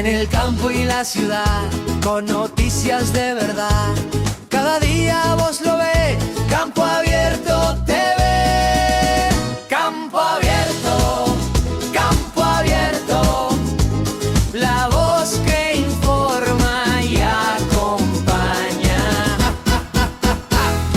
el campo y la ciudad, con noticias de verdad. Cada día vos lo ves, Campo Abierto TV. Campo Abierto, Campo Abierto, la voz que informa y acompaña.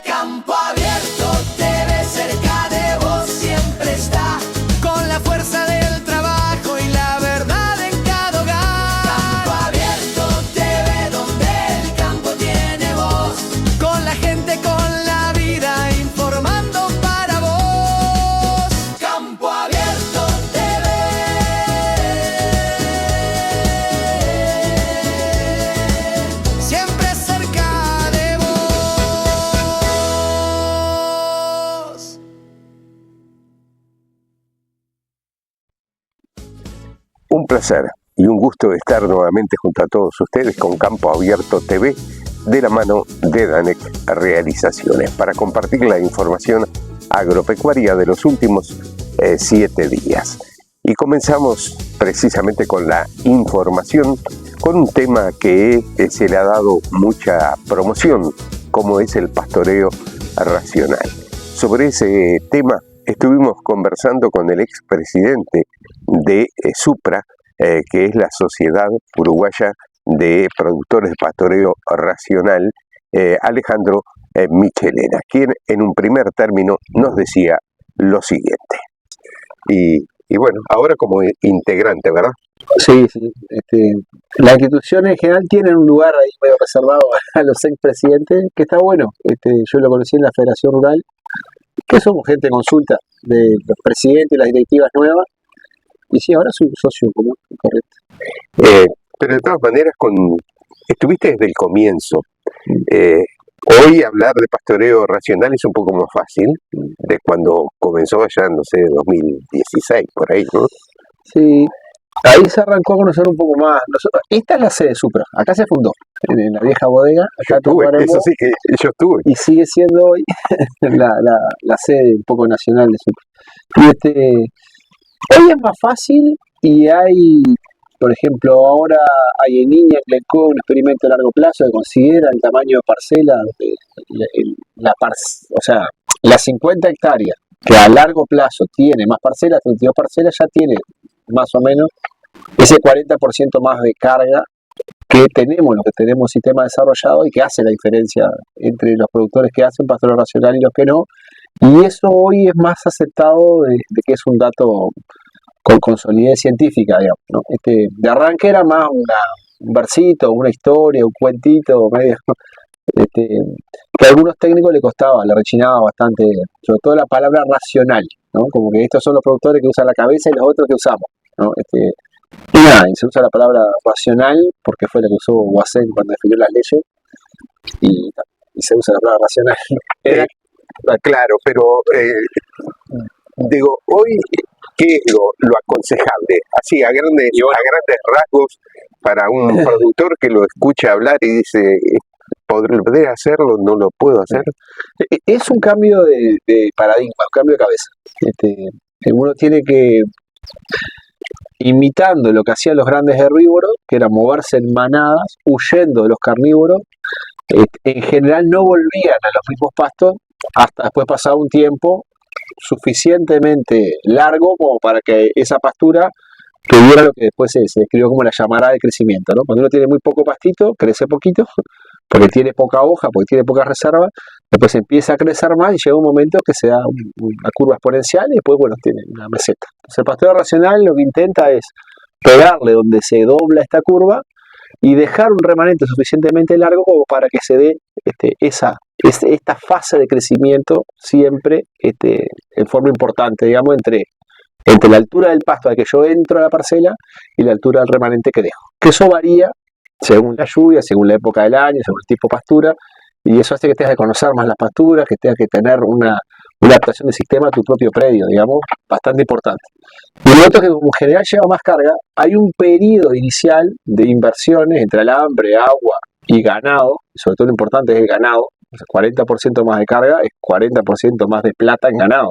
Campo Abierto TV, cerca de vos siempre está, con la fuerza del trabajo y la verdad en cada hogar. Campo Abierto TV, donde el campo tiene voz, con la gente, con la vida, informando para vos. Campo Abierto TV. Siempre cerca de vos. Un placer y un gusto estar nuevamente junto a todos ustedes con Campo Abierto TV de la mano de Danec Realizaciones para compartir la información agropecuaria de los últimos 7 días. Y comenzamos precisamente con la información, con un tema que se le ha dado mucha promoción, como es el pastoreo racional. Sobre ese tema estuvimos conversando con el expresidente de SUPRA, que es la Sociedad Uruguaya de Productores de Pastoreo Racional, Alejandro Michelena, quien en un primer término nos decía lo siguiente. Y bueno, ahora como integrante, ¿verdad? Sí, sí. Las instituciones en general tienen un lugar ahí medio reservado a los expresidentes, que está bueno. Yo lo conocí en la Federación Rural, que somos gente de consulta de los presidentes y las directivas nuevas. Y sí, ahora soy un socio común, correcto. Pero de todas maneras, estuviste desde el comienzo. Hoy hablar de pastoreo racional es un poco más fácil de cuando comenzó allá, no sé, 2016, por ahí, ¿no? Sí, ahí se arrancó a conocer un poco más. Esta es la sede de Supra, acá se fundó, en la vieja bodega. Acá eso sí que yo estuve. Y sigue siendo hoy la sede un poco nacional de Supra. Hoy es más fácil y hay, por ejemplo, ahora hay en Niña, en Glencoe, un experimento a largo plazo que considera el tamaño de parcela, o sea, las 50 hectáreas que a largo plazo tiene más parcelas, 32 parcelas, ya tiene más o menos ese 40% más de carga que tenemos, los que tenemos sistema desarrollado y que hace la diferencia entre los productores que hacen pastoreo racional y los que no. Y eso hoy es más aceptado de que es un dato con solidez científica, digamos, ¿no? De arranque era más un versito, una historia, un cuentito, medio, que a algunos técnicos le costaba, le rechinaba bastante, sobre todo la palabra racional, ¿no? Como que estos son los productores que usan la cabeza y los otros que usamos, ¿no? Y nada, y se usa la palabra racional porque fue la que usó Guasén cuando definió las leyes y se usa la palabra racional. Claro, pero digo, hoy, ¿qué es lo aconsejable? Así, a grandes rasgos, para un productor que lo escucha hablar y dice, ¿podré hacerlo? ¿No lo puedo hacer? Es un cambio de paradigma, un cambio de cabeza. Uno tiene que, imitando lo que hacían los grandes herbívoros, que era moverse en manadas, huyendo de los carnívoros, en general no volvían a los mismos pastos hasta después pasado un tiempo suficientemente largo como para que esa pastura tuviera lo que después se describió como la llamarada de crecimiento, ¿no? Cuando uno tiene muy poco pastito, crece poquito, porque tiene poca hoja, porque tiene poca reserva, después empieza a crecer más y llega un momento que se da una curva exponencial y después, bueno, tiene una meseta. Entonces el pastoreo racional lo que intenta es pegarle donde se dobla esta curva y dejar un remanente suficientemente largo como para que se dé esta fase de crecimiento siempre en forma importante, digamos, entre la altura del pasto al que yo entro a la parcela y la altura del remanente que dejo. Que eso varía según la lluvia, según la época del año, según el tipo de pastura, y eso hace que tengas que conocer más las pasturas, que tengas que tener una adaptación del sistema a tu propio predio, digamos, bastante importante. Y lo otro es que como en general lleva más carga, hay un periodo inicial de inversiones entre alambre, agua y ganado, y sobre todo lo importante es el ganado, o sea, 40% más de carga es 40% más de plata en ganado.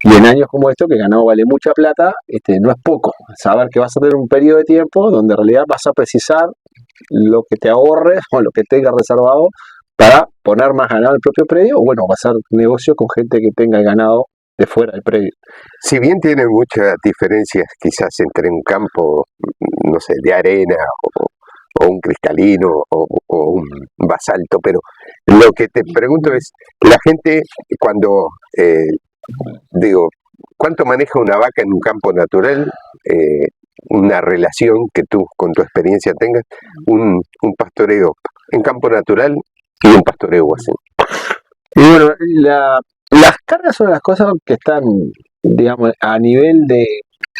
Y en años como estos, que ganado vale mucha plata, no es poco. saber que vas a tener un periodo de tiempo donde en realidad vas a precisar lo que te ahorres o lo que tengas reservado para poner más ganado en el propio predio, o bueno, va a ser negocio con gente que tenga el ganado de fuera del predio. Si bien tienen muchas diferencias quizás entre un campo, no sé, de arena o un cristalino o un basalto, pero lo que te pregunto es, la gente cuando, digo, ¿cuánto maneja una vaca en un campo natural? Una relación que tú con tu experiencia tengas, un pastoreo en campo natural y un pastoreo así. Y bueno, las cargas son las cosas que están, digamos, a nivel de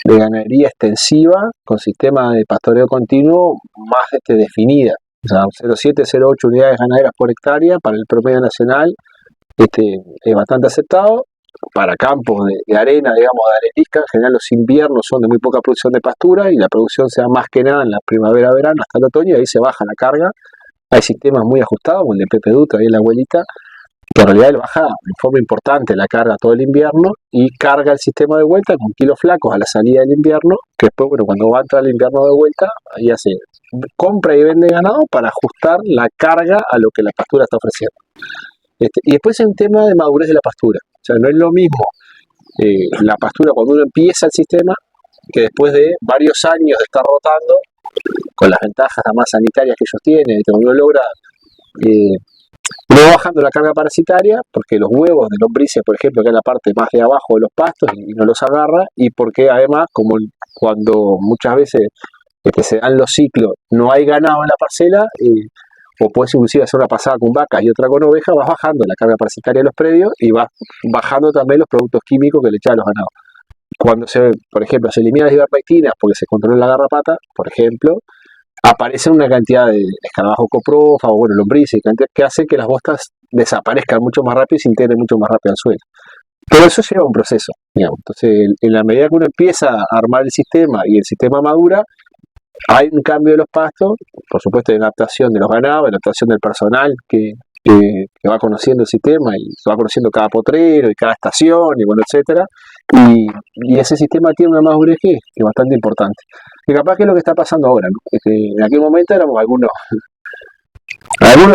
ganadería extensiva, con sistema de pastoreo continuo más definida. O sea, 0,7, 0,8 unidades ganaderas por hectárea para el promedio nacional es bastante aceptado. Para campos de arena, digamos, de arenisca, en general los inviernos son de muy poca producción de pastura y la producción se da más que nada en la primavera-verano hasta el otoño, y ahí se baja la carga. Hay sistemas muy ajustados, como el de Pepe Dutra, ahí en la abuelita, que en realidad él baja en forma importante la carga todo el invierno y carga el sistema de vuelta con kilos flacos a la salida del invierno, que después, bueno, cuando va a entrar el invierno de vuelta, ahí hace compra y vende ganado para ajustar la carga a lo que la pastura está ofreciendo. Y después hay un tema de madurez de la pastura. O sea, no es lo mismo la pastura cuando uno empieza el sistema que después de varios años de estar rotando, con las ventajas además sanitarias que ellos tienen, cuando uno logra no bajando la carga parasitaria, porque los huevos de lombrices, por ejemplo, que es la parte más de abajo de los pastos y no los agarra, y porque además, como cuando muchas veces se dan los ciclos, no hay ganado en la parcela, o puedes inclusive hacer una pasada con vacas y otra con ovejas, vas bajando la carga parasitaria de los predios y vas bajando también los productos químicos que le echan a los ganados. Cuando por ejemplo, se eliminan las ivermectinas porque se controla la garrapata, por ejemplo, aparece una cantidad de escarabajos coprófagos, bueno, lombrices, que hace que las bostas desaparezcan mucho más rápido y se integren mucho más rápido al suelo. Pero eso lleva un proceso, digamos. Entonces, en la medida que uno empieza a armar el sistema y el sistema madura, hay un cambio de los pastos, por supuesto de adaptación de los ganados, de adaptación del personal que va conociendo el sistema y se va conociendo cada potrero y cada estación y bueno, etcétera. Y ese sistema tiene una madurez que es bastante importante. Y capaz que es lo que está pasando ahora, ¿no? En aquel momento éramos algunos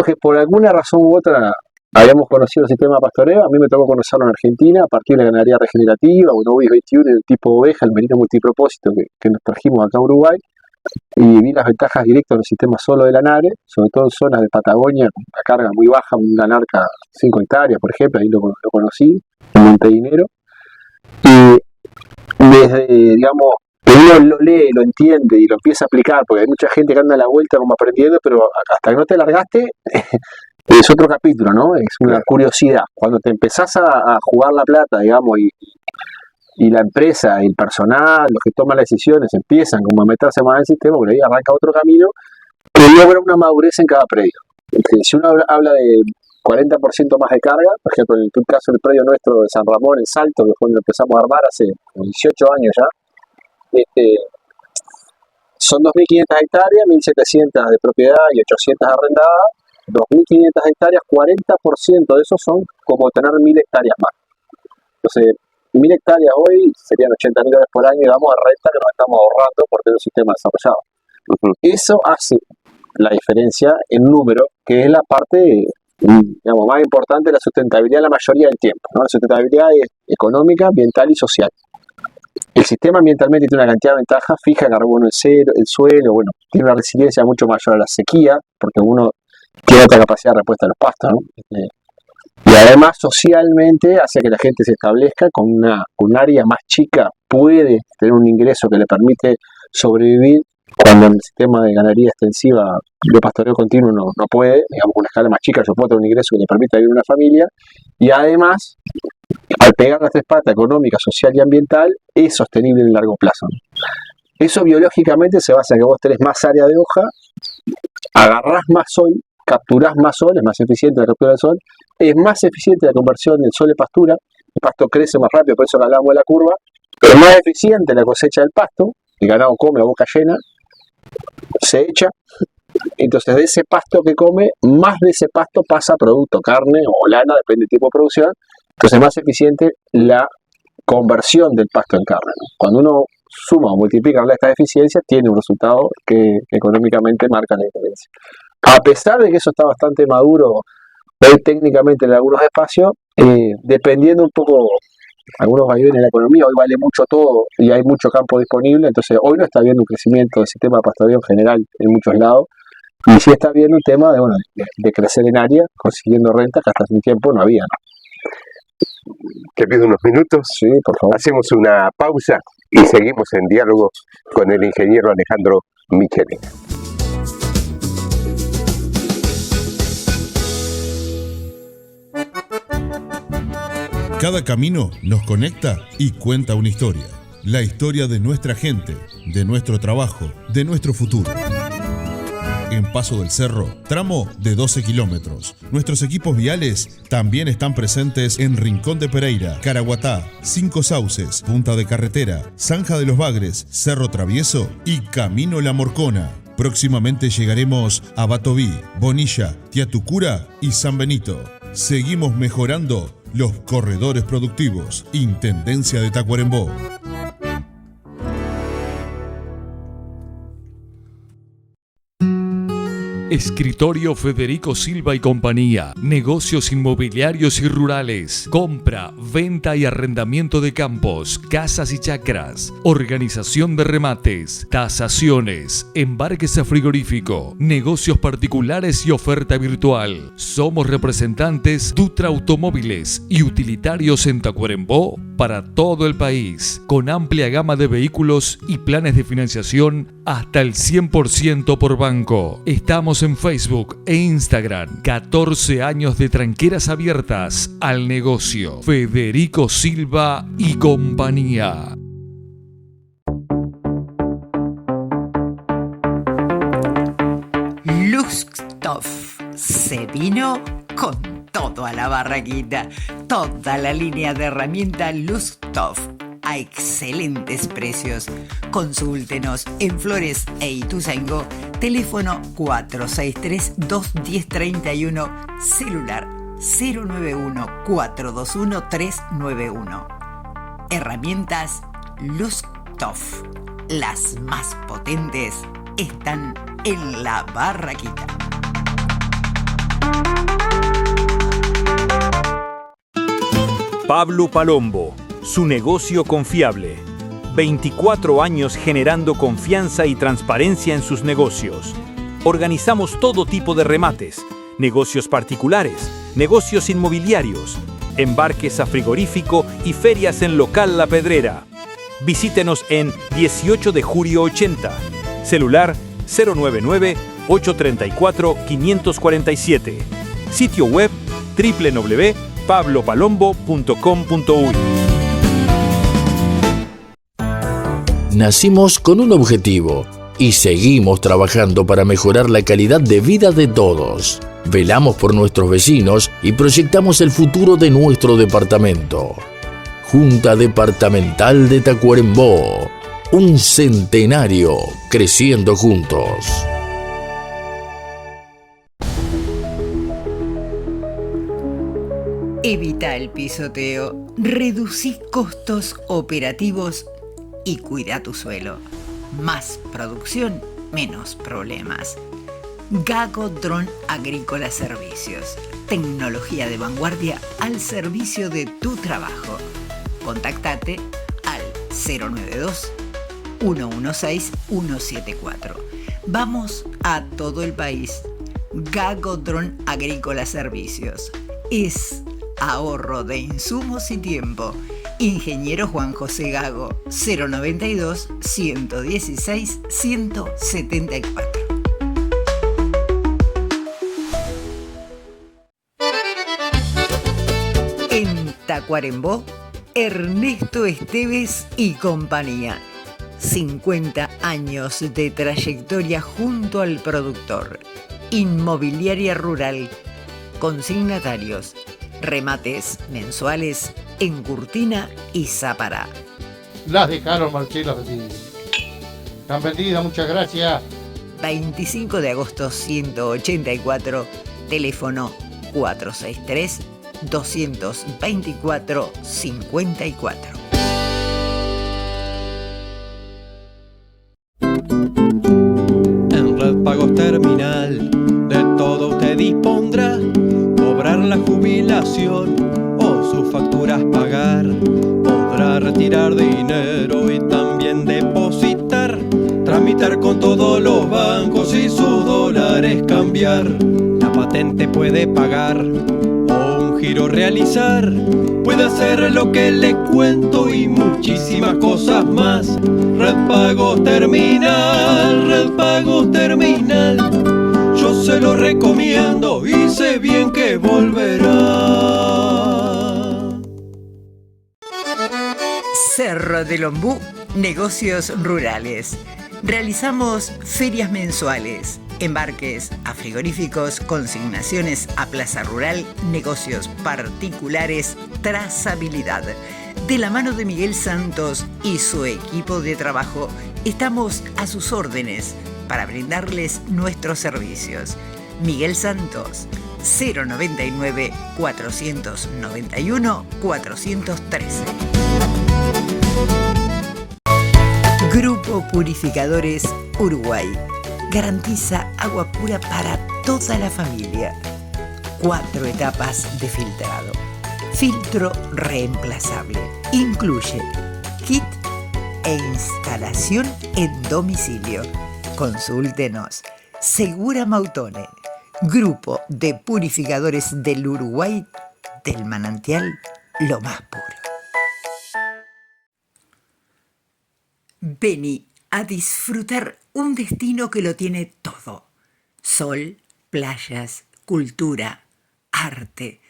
que por alguna razón u otra habíamos conocido el sistema de pastoreo. A mí me tocó conocerlo en Argentina a partir de la ganadería regenerativa, un OBIS 21 del tipo oveja, el merino multipropósito que nos trajimos acá a Uruguay. Y vi las ventajas directas del sistema solo de la NARE, sobre todo en zonas de Patagonia, con una carga muy baja, una narca 5 hectáreas, por ejemplo, ahí lo conocí, en Montedinero. Y desde, digamos, que uno lo lee, lo entiende y lo empieza a aplicar, porque hay mucha gente que anda a la vuelta como aprendiendo, pero hasta que no te largaste, es otro capítulo, ¿no? Es una curiosidad. Cuando te empezás a jugar la plata, digamos, y la empresa, el personal, los que toman las decisiones, empiezan como a meterse más en el sistema, por ahí arranca otro camino que logra una madurez en cada predio. Si uno habla de 40% más de carga, por ejemplo, en el caso del predio nuestro de San Ramón, en Salto, que fue donde empezamos a armar hace 18 años ya, son 2.500 hectáreas, 1.700 de propiedad y 800 arrendadas. 2.500 hectáreas, 40% de eso son como tener 1.000 hectáreas más. Entonces, 1.000 hectáreas hoy serían 80 mil dólares por año, digamos, de renta que nos estamos ahorrando por tener un sistema desarrollado. Eso hace la diferencia en número, que es la parte, digamos, más importante de la sustentabilidad la mayoría del tiempo, ¿no? La sustentabilidad es económica, ambiental y social. El sistema ambientalmente tiene una cantidad de ventajas, fija carbono el suelo, bueno, tiene una resiliencia mucho mayor a la sequía, porque uno tiene otra capacidad de respuesta a los pastos, ¿no? Y además socialmente hace que la gente se establezca con un área más chica, puede tener un ingreso que le permite sobrevivir cuando en el sistema de ganadería extensiva de pastoreo continuo no puede, digamos, con una escala más chica yo puedo tener un ingreso que le permita vivir una familia, y además al pegar las tres patas económica, social y ambiental es sostenible en el largo plazo, ¿no? Eso biológicamente se basa en que vos tenés más área de hoja, agarrás más sol, capturás más sol, es más eficiente la captura del sol, es más eficiente la conversión del sol de pastura, el pasto crece más rápido, por eso hablamos de la curva, pero es más eficiente la cosecha del pasto, el ganado come a boca llena, se echa, entonces de ese pasto que come, más de ese pasto pasa producto, carne o lana, depende del tipo de producción, entonces es más eficiente la conversión del pasto en carne, ¿no? Cuando uno suma o multiplican estas eficiencias, tiene un resultado que económicamente marca la diferencia. A pesar de que eso está bastante maduro técnicamente en algunos espacios, dependiendo un poco algunos vaivenes de la economía, hoy vale mucho todo y hay mucho campo disponible, entonces hoy no está habiendo un crecimiento del sistema de pastoreo en general en muchos lados, y sí está habiendo un tema de crecer en área, consiguiendo rentas que hasta hace un tiempo no había, ¿no? Te pido unos minutos. Sí, por favor. Hacemos una pausa y seguimos en diálogo con el ingeniero Alejandro Michelena. Cada camino nos conecta y cuenta una historia. La historia de nuestra gente, de nuestro trabajo, de nuestro futuro. En Paso del Cerro, tramo de 12 kilómetros. Nuestros equipos viales también están presentes en Rincón de Pereira, Caraguatá, Cinco Sauces, Punta de Carretera, Zanja de los Bagres, Cerro Travieso y Camino La Morcona. Próximamente llegaremos a Batoví, Bonilla, Tiatucura y San Benito. Seguimos mejorando los corredores productivos. Intendencia de Tacuarembó. Escritorio Federico Silva y Compañía. Negocios inmobiliarios y rurales. Compra, venta y arrendamiento de campos, casas y chacras. Organización de remates, tasaciones, embarques a frigorífico, negocios particulares y oferta virtual. Somos representantes Dutra Automóviles y utilitarios en Tacuarembó para todo el país, con amplia gama de vehículos y planes de financiación hasta el 100% por banco. Estamos en Facebook e Instagram. 14 años de tranqueras abiertas al negocio. Federico Silva y Compañía. Luxtoff se vino con todo a la barraquita. Toda la línea de herramientas Luxtoff a excelentes precios. Consúltenos en Flores e Ituzaingó, teléfono 463-21031, celular 091-421-391. Herramientas Luxtoff, las más potentes están en la barraquita. Pablo Palombo, su negocio confiable. 24 años generando confianza y transparencia en sus negocios. Organizamos todo tipo de remates, negocios particulares, negocios inmobiliarios, embarques a frigorífico y ferias en local La Pedrera. Visítenos en 18 de julio 80, celular 099-834-547, sitio web www.pablopalombo.com.uy. Nacimos con un objetivo y seguimos trabajando para mejorar la calidad de vida de todos. Velamos por nuestros vecinos y proyectamos el futuro de nuestro departamento. Junta Departamental de Tacuarembó. Un centenario creciendo juntos. Evita el pisoteo, reducí costos operativos y cuida tu suelo. Más producción, menos problemas. Gago Dron Agrícola Servicios. Tecnología de vanguardia al servicio de tu trabajo. Contactate al 092-116-174. Vamos a todo el país. Gago Dron Agrícola Servicios. Es ahorro de insumos y tiempo. Ingeniero Juan José Gago, 092-116-174. En Tacuarembó, Ernesto Esteves y Compañía. 50 años de trayectoria junto al productor. Inmobiliaria rural. Consignatarios. Remates mensuales en Curtina y Zapará. Las dejaron, Marcelo, así. Están vendidas, muchas gracias. 25 de agosto 184, teléfono 463-224-54. pensión o sus facturas pagar. Podrá retirar dinero y también depositar, tramitar con todos los bancos y sus dólares cambiar. La patente puede pagar o un giro realizar. Puede hacer lo que le cuento y muchísimas cosas más. Red Pagos Terminal, Red Pagos Terminal. Yo se lo recomiendo y sé bien que volverá. Cerro del Ombú, negocios rurales. Realizamos ferias mensuales, embarques a frigoríficos, consignaciones a plaza rural, negocios particulares, trazabilidad. De la mano de Miguel Santos y su equipo de trabajo, estamos a sus órdenes para brindarles nuestros servicios. Miguel Santos, 099 491 413. Grupo Purificadores Uruguay. Garantiza agua pura para toda la familia. 4 etapas de filtrado. Filtro reemplazable. Incluye kit e instalación en domicilio. Consúltenos. Segura Mautone. Grupo de Purificadores del Uruguay, del manantial lo más puro. Vení a disfrutar un destino que lo tiene todo. Sol, playas, cultura, arte.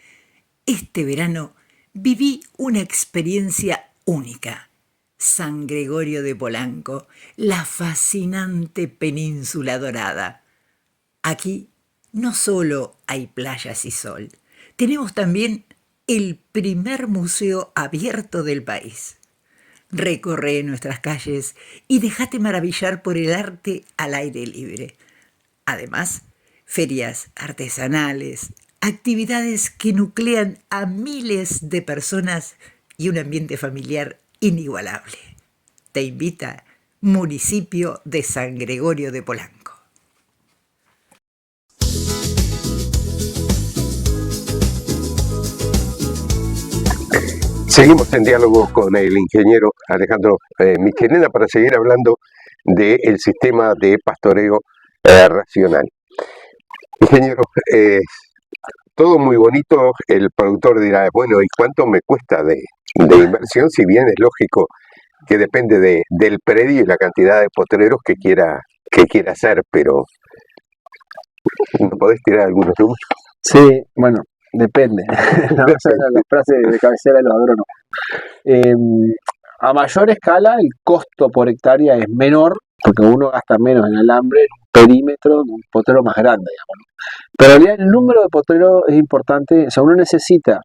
Este verano viví una experiencia única. San Gregorio de Polanco, la fascinante península dorada. Aquí no solo hay playas y sol, tenemos también el primer museo abierto del país. Recorre nuestras calles y déjate maravillar por el arte al aire libre. Además, ferias artesanales, actividades que nuclean a miles de personas y un ambiente familiar inigualable. Te invita Municipio de San Gregorio de Polanco. Seguimos en diálogo con el ingeniero Alejandro Michelena para seguir hablando del sistema de pastoreo racional. Ingeniero, todo muy bonito, el productor dirá, bueno, ¿y cuánto me cuesta de inversión? Si bien es lógico que depende del predio y la cantidad de potreros que quiera hacer, pero ¿no podés tirar algunos números? Sí, bueno, depende. La frase de cabecera de los agrónomos. A mayor escala, el costo por hectárea es menor, porque uno gasta menos en alambre, en un perímetro, de un potrero más grande, digamos. Pero en realidad el número de potreros es importante. O sea, uno necesita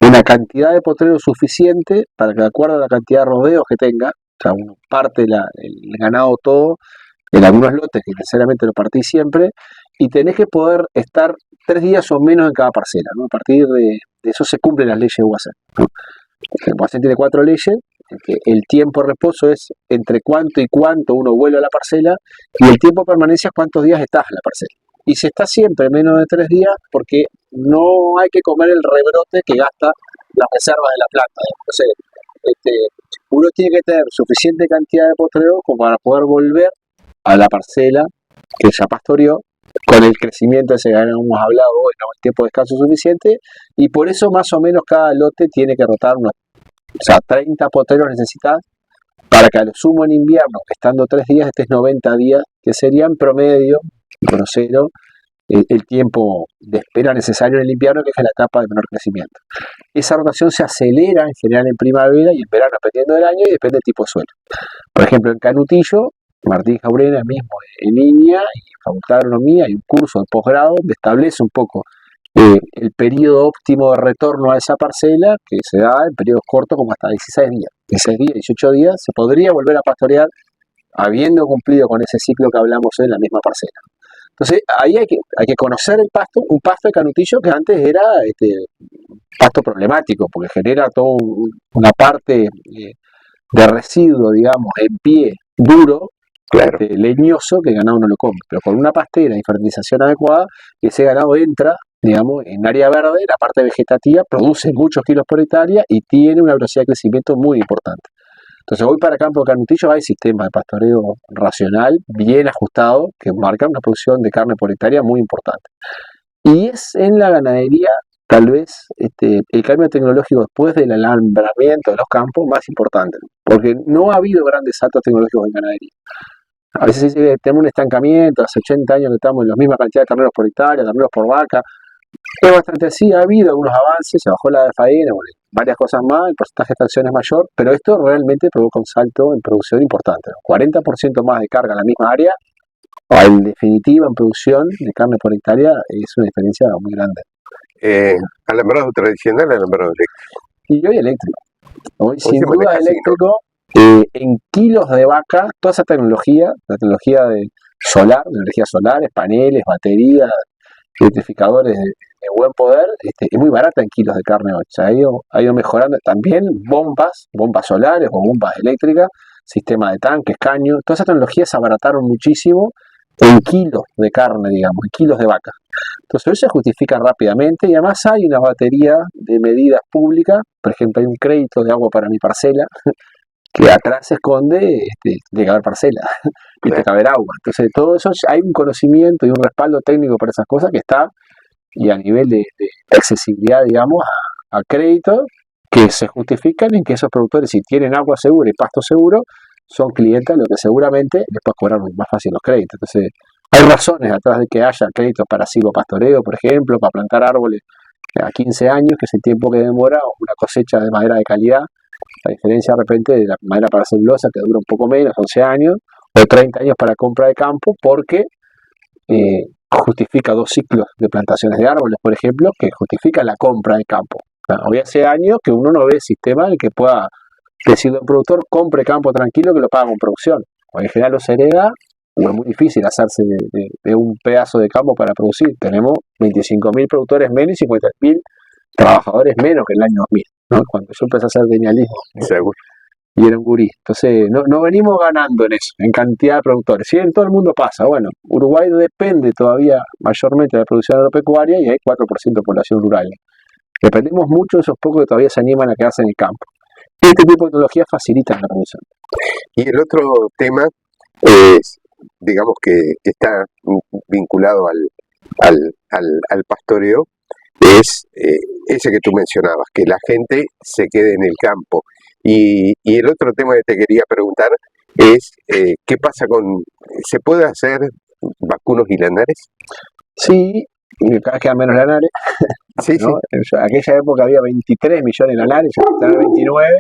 una cantidad de potreros suficiente para que, de acuerdo a la cantidad de rodeos que tenga, o sea, uno parte el ganado todo en algunos lotes, que necesariamente lo partís siempre, y tenés que poder estar 3 días o menos en cada parcela, ¿no? A partir de eso se cumplen las leyes de UACEN, ¿no? UACEN tiene 4 leyes, que el tiempo de reposo es entre cuánto y cuánto uno vuelve a la parcela, y el tiempo de permanencia es cuántos días estás en la parcela. Y se está siempre menos de 3 días porque no hay que comer el rebrote que gasta las reservas de la planta. Entonces, uno tiene que tener suficiente cantidad de potrero como para poder volver a la parcela que ya pastoreó, con el crecimiento ese que hemos hablado hoy, ¿no? El tiempo de descanso suficiente, y por eso más o menos cada lote tiene que rotar unos, o sea, 30 potreros necesitas para que a lo sumo en invierno, estando 3 días, estés 90 días, que serían promedio, grosero, el tiempo de espera necesario en el invierno, que es la etapa de menor crecimiento. Esa rotación se acelera en general en primavera y en verano, dependiendo del año y depende del tipo de suelo. Por ejemplo, en Canutillo, Martín Jaurena mismo en línea y Facultad de Agronomía, hay un curso de posgrado donde establece un poco el periodo óptimo de retorno a esa parcela, que se da en periodos cortos como hasta 16 días. 16 días, 18 días, se podría volver a pastorear habiendo cumplido con ese ciclo que hablamos en la misma parcela. Entonces, ahí hay que conocer el pasto, un pasto de Canutillo que antes era pasto problemático, porque genera toda una parte de residuo, digamos, en pie, duro, claro, leñoso, que el ganado no lo come. Pero con una pastera y fertilización adecuada, ese ganado entra digamos, en área verde, la parte vegetativa produce muchos kilos por hectárea y tiene una velocidad de crecimiento muy importante. Entonces, hoy para Campo Canutillo hay sistemas de pastoreo racional bien ajustado que marcan una producción de carne por hectárea muy importante. Y es en la ganadería, tal vez, el cambio tecnológico después del alambramiento de los campos más importante, porque no ha habido grandes saltos tecnológicos en ganadería. A veces se dice que tenemos un estancamiento, hace 80 años que estamos en la misma cantidad de terneros por hectárea, terneros por vaca. Es bastante así, ha habido algunos avances, se bajó la de faena, bueno, varias cosas más, el porcentaje de extracción es mayor, pero esto realmente provoca un salto en producción importante, ¿no? 40% más de carga en la misma área, o en definitiva en producción de carne por hectárea, es una diferencia muy grande. Alambrado tradicional, alambrado eléctrico. Y hoy eléctrico. Hoy sin se duda maneja así, eléctrico, en kilos de vaca, toda esa tecnología, la tecnología de energías solares, paneles, baterías, electrificadores de buen poder, es muy barata en kilos de carne hoy. O sea, ha ido mejorando también bombas solares o bombas eléctricas, sistema de tanques, caños, todas esas tecnologías se abarataron muchísimo en kilos de carne, digamos, en kilos de vaca. Entonces hoy se justifican rápidamente y además hay una batería de medidas públicas, por ejemplo hay un crédito de agua para mi parcela, que atrás se esconde, tiene que haber parcela, y tiene que haber agua. Entonces todo eso, hay un conocimiento y un respaldo técnico para esas cosas que está, y a nivel de accesibilidad, digamos, a crédito, que se justifican en que esos productores, si tienen agua segura y pasto seguro, son clientes, lo que seguramente les puede cobrar más fácil los créditos. Entonces, hay razones atrás de que haya créditos para silvopastoreo, por ejemplo, para plantar árboles a 15 años, que es el tiempo que demora una cosecha de madera de calidad, a diferencia de repente de la madera para celulosa, que dura un poco menos, 11 años, o 30 años para compra de campo, porque justifica 2 ciclos de plantaciones de árboles, por ejemplo, que justifica la compra de campo. Hoy hace años que uno no ve el sistema en el que pueda decirle a un productor, compre campo tranquilo que lo paga con producción. O en general los hereda, o es muy difícil hacerse de un pedazo de campo para producir. Tenemos 25.000 productores menos y 50.000 trabajadores menos que en el año 2000, ¿no? Cuando yo empecé a hacer genialismo. Seguro. Y era un gurí. Entonces, no venimos ganando en eso, en cantidad de productores. Si en todo el mundo pasa, bueno, Uruguay depende todavía mayormente de la producción agropecuaria y hay 4% de población rural. Dependemos mucho de esos pocos que todavía se animan a quedarse en el campo. Este tipo de tecnologías facilitan la producción. Y el otro tema es, digamos que está vinculado al pastoreo, es ese que tú mencionabas, que la gente se quede en el campo. Y el otro tema que te quería preguntar es, ¿qué pasa ¿se puede hacer vacunos y lanares? Sí, cada vez quedan menos lanares. Sí, ¿no? sí. En aquella época había 23 millones de lanares, ya están 29.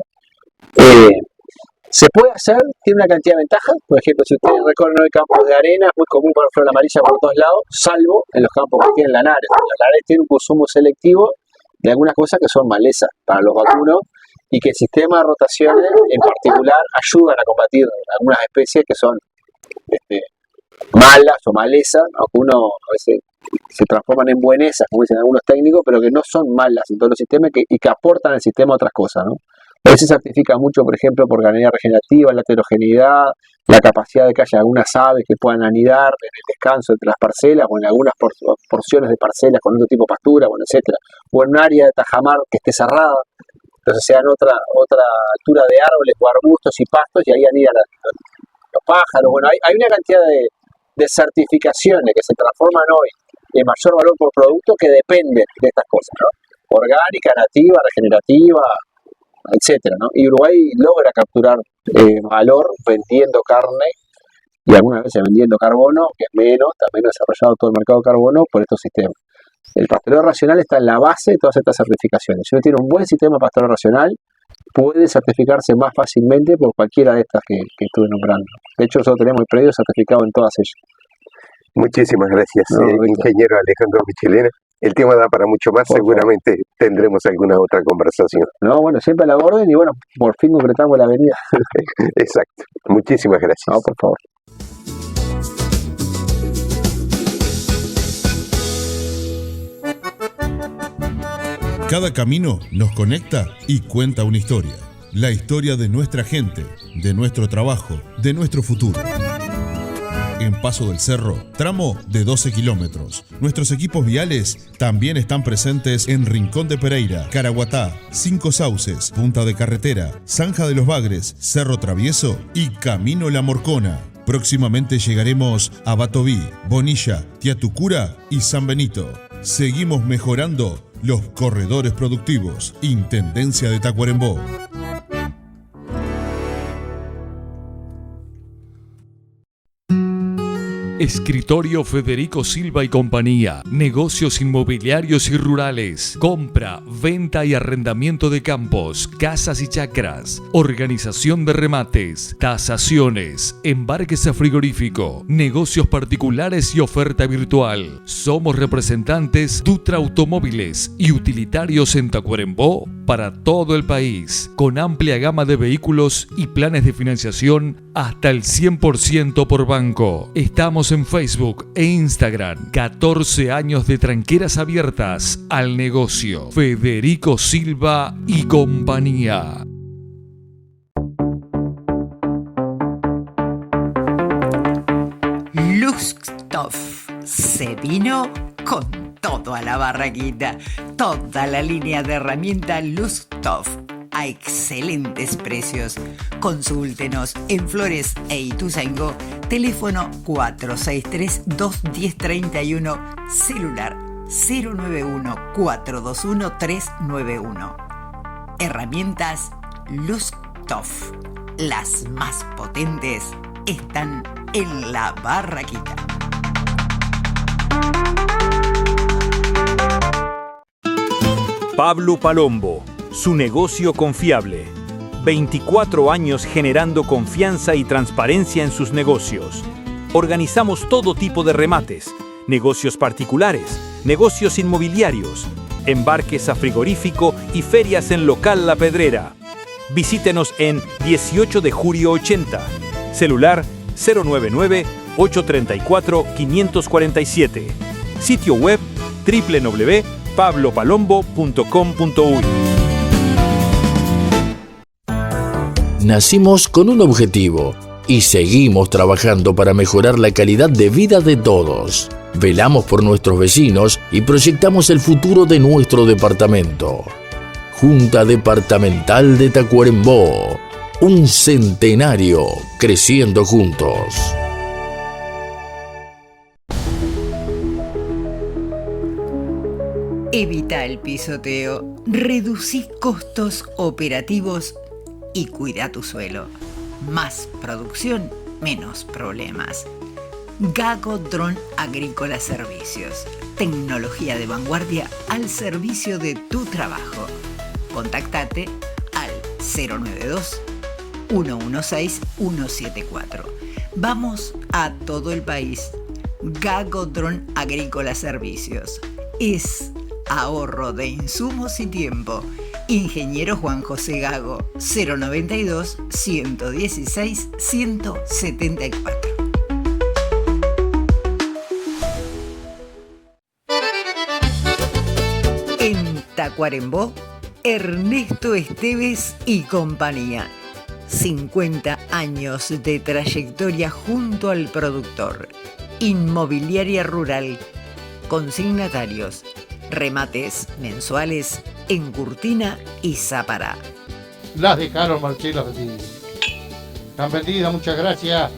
Se puede hacer, tiene una cantidad de ventajas. Por ejemplo, si ustedes recorren hoy campos de arena, es muy común poner flor amarilla por todos lados, salvo en los campos que tienen lanares. Los lanares tienen un consumo selectivo de algunas cosas que son malezas para los vacunos y que el sistema de rotaciones en particular ayudan a combatir algunas especies que son malas o malezas, aunque uno a veces se transforman en buenesas, como dicen algunos técnicos, pero que no son malas en todos los sistemas y que aportan al sistema otras cosas, ¿no? Hoy se certifica mucho, por ejemplo, por ganadería regenerativa, la heterogeneidad, la capacidad de que haya algunas aves que puedan anidar en el descanso entre las parcelas o en algunas porciones de parcelas con otro tipo de pastura, bueno, etcétera, o en un área de tajamar que esté cerrada, entonces sean otra altura de árboles o arbustos y pastos y ahí anidan los pájaros. Bueno, hay una cantidad de certificaciones que se transforman hoy en mayor valor por producto que dependen de estas cosas, ¿no? Orgánica, nativa, regenerativa, etcétera, ¿no? Y Uruguay logra capturar valor vendiendo carne y algunas veces vendiendo carbono, que es menos, también desarrollado todo el mercado de carbono por estos sistemas. El pastoreo racional está en la base de todas estas certificaciones. Si uno tiene un buen sistema de pastoreo racional, puede certificarse más fácilmente por cualquiera de estas que estuve nombrando. De hecho, nosotros tenemos el predio certificado en todas ellas. Muchísimas gracias, ingeniero Alejandro Michelena. El tema da para mucho más, seguramente tendremos alguna otra conversación. No, bueno, siempre a la orden y bueno, por fin concretamos la avenida. Exacto. Muchísimas gracias. No, por favor. Cada camino nos conecta y cuenta una historia. La historia de nuestra gente, de nuestro trabajo, de nuestro futuro. en Paso del Cerro, tramo de 12 kilómetros. Nuestros equipos viales también están presentes en Rincón de Pereira, Caraguatá, Cinco Sauces, Punta de Carretera, Zanja de los Bagres, Cerro Travieso y Camino La Morcona. Próximamente llegaremos a Batoví, Bonilla, Tiatucura y San Benito. Seguimos mejorando los corredores productivos. Intendencia de Tacuarembó. Escritorio Federico Silva y Compañía. Negocios inmobiliarios y rurales. Compra, venta y arrendamiento de campos, casas y chacras. Organización de remates, tasaciones, embarques a frigorífico, negocios particulares y oferta virtual. Somos representantes Dutra Automóviles y utilitarios en Tacuarembó para todo el país, con amplia gama de vehículos y planes de financiación hasta el 100% por banco. Estamos en Facebook e Instagram. 14 años de tranqueras abiertas al negocio. Federico Silva y Compañía. Luxtoff se vino con todo a la barraquita. Toda la línea de herramientas Luxtoff a excelentes precios. Consúltenos en Flores e Ituzaingó. Teléfono 463-210-31. Celular 091-421-391. Herramientas Luxtoff. Las más potentes están en la barraquita. Pablo Palombo, su negocio confiable. 24 años generando confianza y transparencia en sus negocios. Organizamos todo tipo de remates, negocios particulares, negocios inmobiliarios, embarques a frigorífico y ferias en local La Pedrera. Visítenos en 18 de julio 80. Celular 099-834-547. Sitio web www.pablopalombo.com.uy. Nacimos con un objetivo y seguimos trabajando para mejorar la calidad de vida de todos. Velamos por nuestros vecinos y proyectamos el futuro de nuestro departamento. Junta Departamental de Tacuarembó. Un centenario creciendo juntos. Evita el pisoteo, reducí costos operativos y cuida tu suelo. Más producción, menos problemas. Gago Dron Agrícola Servicios. Tecnología de vanguardia al servicio de tu trabajo. Contactate al 092-116-174. Vamos a todo el país. Gago Dron Agrícola Servicios. Es ahorro de insumos y tiempo. Ingeniero Juan José Gago, 092-116-174. En Tacuarembó, Ernesto Esteves y Compañía. 50 años de trayectoria junto al productor. Inmobiliaria rural. Consignatarios. Remates mensuales en Curtina y Zapará. Las dejaron, Marcelo, así. Están vendidas, muchas gracias.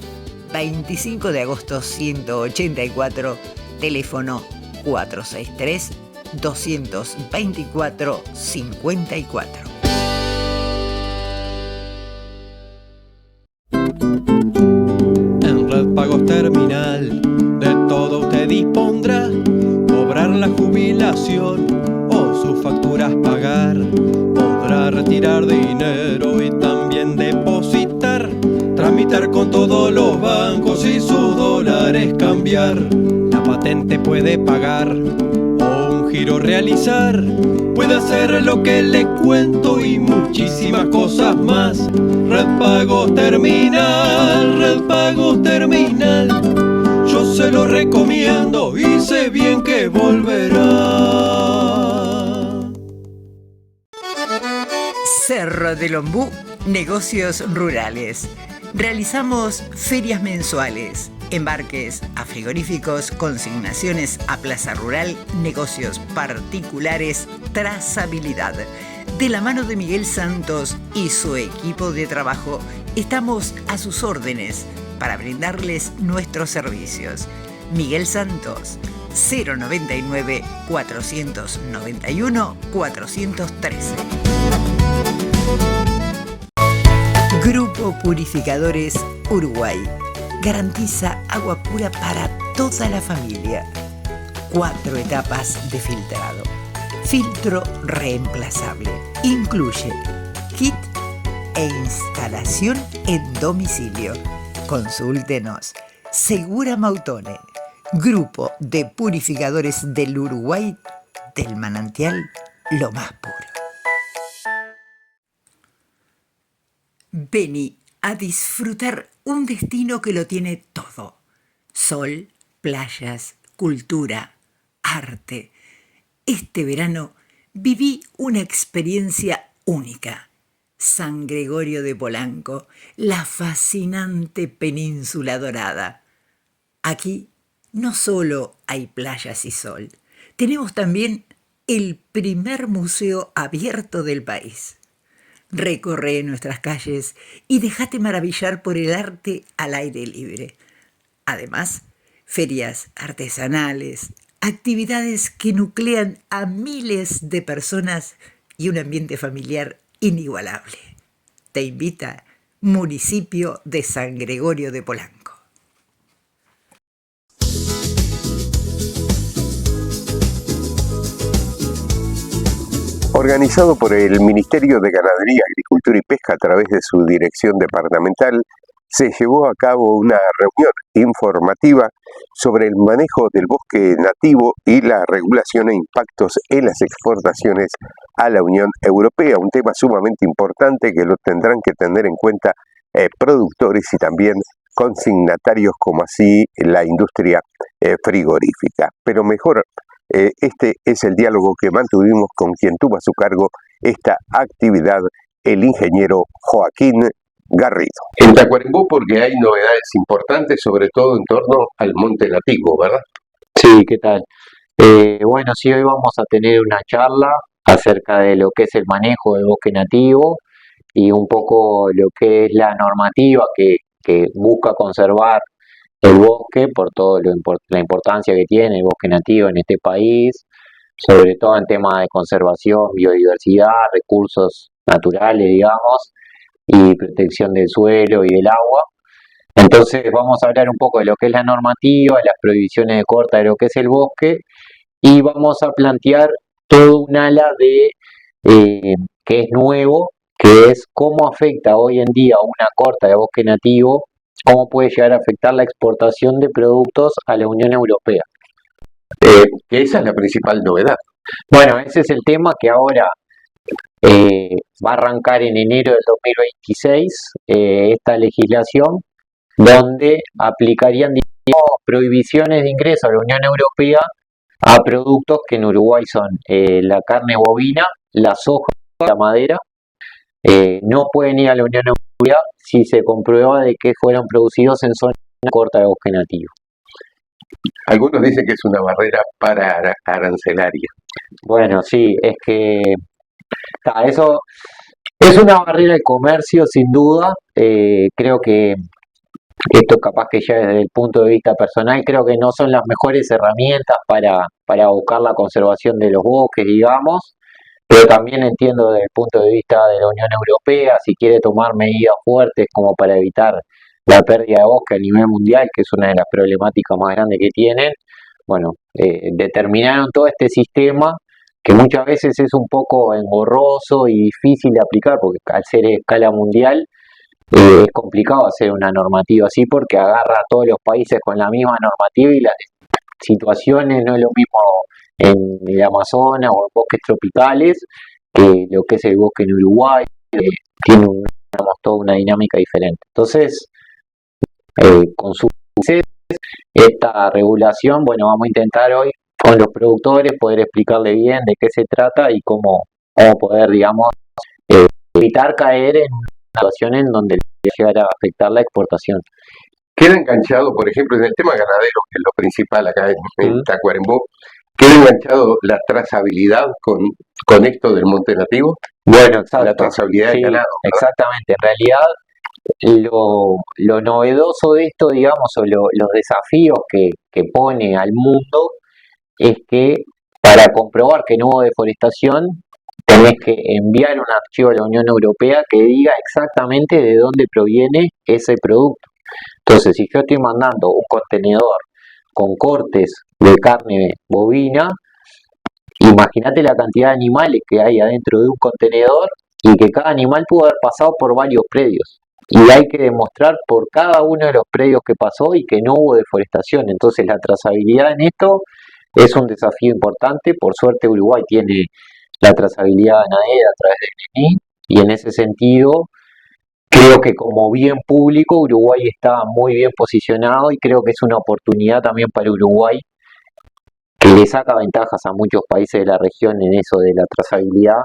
25 de agosto 184, teléfono 463-224-54. En Red Pagos Terminal, de todo usted dispondrá. Cobrar la jubilación o sus facturas pagar. Podrá retirar dinero y también depositar. Tramitar con todos los bancos y sus dólares cambiar. La patente puede pagar o un giro realizar. Puede hacer lo que le cuento y muchísimas cosas más. Red Pagos Terminal, Red Pagos Terminal. Yo se lo recomiendo y sé bien que volverá. Cerro del Ombú, negocios rurales. Realizamos ferias mensuales, Embarques a frigoríficos, consignaciones a plaza rural, negocios particulares, trazabilidad. De la mano de Miguel Santos y su equipo de trabajo, estamos a sus órdenes para brindarles nuestros servicios. Miguel Santos, 099 491 413. Grupo Purificadores Uruguay. Garantiza agua pura para toda la familia. 4 etapas de filtrado. Filtro reemplazable. Incluye kit e instalación en domicilio. Consúltenos. Segura Mautone. Grupo de Purificadores del Uruguay, del manantial lo más puro. Vení a disfrutar un destino que lo tiene todo. Sol, playas, cultura, arte. Este verano viví una experiencia única. San Gregorio de Polanco, la fascinante península dorada. Aquí no solo hay playas y sol, tenemos también el primer museo abierto del país. Recorre nuestras calles y déjate maravillar por el arte al aire libre. Además, ferias artesanales, actividades que nuclean a miles de personas y un ambiente familiar inigualable. Te invita Municipio de San Gregorio de Polanco. Organizado por el Ministerio de Ganadería, Agricultura y Pesca a través de su dirección departamental, se llevó a cabo una reunión informativa sobre el manejo del bosque nativo y la regulación e impactos en las exportaciones a la Unión Europea, un tema sumamente importante que lo tendrán que tener en cuenta productores y también consignatarios como así la industria frigorífica. Pero mejor, este es el diálogo que mantuvimos con quien tuvo a su cargo esta actividad, el ingeniero Joaquín Garrido. En Tacuarembó, porque hay novedades importantes, sobre todo en torno al monte nativo, ¿verdad? Sí, ¿qué tal? Bueno, sí, hoy vamos a tener una charla acerca de lo que es el manejo del bosque nativo y un poco lo que es la normativa que busca conservar el bosque por todo la importancia que tiene el bosque nativo en este país, sobre todo en temas de conservación, biodiversidad, recursos naturales, digamos, y protección del suelo y del agua. Entonces vamos a hablar un poco de lo que es la normativa, las prohibiciones de corta de lo que es el bosque, y vamos a plantear todo un ala de que es nuevo, que es cómo afecta hoy en día una corta de bosque nativo, cómo puede llegar a afectar la exportación de productos a la Unión Europea. Que esa es la principal novedad. Bueno, ese es el tema que ahora va a arrancar en enero del 2026, esta legislación, donde aplicarían, digamos, prohibiciones de ingreso a la Unión Europea a productos que en Uruguay son la carne bovina, la soja, la madera. No pueden ir a la Unión Europea si se comprueba de que fueron producidos en zona corta de bosque nativo. Algunos dicen que es una barrera para arancelaria. Bueno, sí, es que eso es una barrera de comercio sin duda. Creo que esto capaz que ya desde el punto de vista personal, creo que no son las mejores herramientas para buscar la conservación de los bosques, digamos, pero también entiendo desde el punto de vista de la Unión Europea, si quiere tomar medidas fuertes como para evitar la pérdida de bosque a nivel mundial, que es una de las problemáticas más grandes que tienen, bueno, determinaron todo este sistema que muchas veces es un poco engorroso y difícil de aplicar, porque al ser a escala mundial es complicado hacer una normativa así, porque agarra a todos los países con la misma normativa y las situaciones no es lo mismo en el Amazonas o en bosques tropicales que lo que es el bosque en Uruguay, tiene toda una dinámica diferente. Entonces, con su esta regulación, bueno, vamos a intentar hoy con los productores poder explicarle bien de qué se trata y cómo poder, digamos, evitar caer en una situación en donde le llegará a afectar la exportación. queda enganchado, por ejemplo, en el tema ganadero, que es lo principal acá en Tacuarembó, queda enganchado la trazabilidad con esto del monte nativo. Bueno, exacto. La trazabilidad del Sí, ganado, ¿verdad? exactamente. En realidad, lo novedoso de esto, digamos, o los desafíos que pone al mundo es que para comprobar que no hubo deforestación, tenés que enviar un archivo a la Unión Europea que diga exactamente de dónde proviene ese producto. Entonces, si yo estoy mandando un contenedor con cortes de carne bovina, imagínate la cantidad de animales que hay adentro de un contenedor y que cada animal pudo haber pasado por varios predios. Y hay que demostrar por cada uno de los predios que pasó y que no hubo deforestación. Entonces, la trazabilidad en esto es un desafío importante. Por suerte, Uruguay tiene la trazabilidad ganadera a través del DNI, y en ese sentido creo que como bien público Uruguay está muy bien posicionado, y creo que es una oportunidad también para Uruguay, que le saca ventajas a muchos países de la región en eso de la trazabilidad,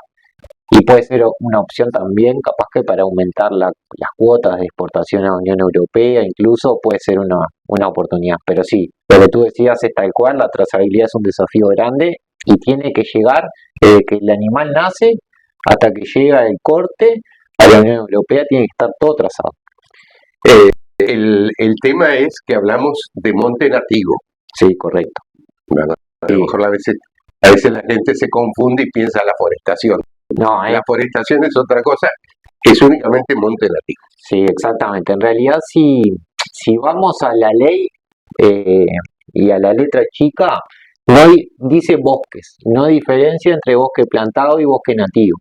y puede ser una opción también capaz que para aumentar las cuotas de exportación a la Unión Europea, incluso puede ser una oportunidad. Pero sí, lo que tú decías es tal cual, la trazabilidad es un desafío grande y tiene que llegar desde que el animal nace hasta que llega el corte a la Unión Europea, tiene que estar todo trazado. El tema es que hablamos de monte nativo. Sí, correcto. Bueno, a lo mejor a veces la gente se confunde y piensa la forestación. No, la forestación es otra cosa, es únicamente monte nativo. Sí, exactamente. En realidad, si vamos a la ley y a la letra chica, dice bosques, no diferencia entre bosque plantado y bosque nativo.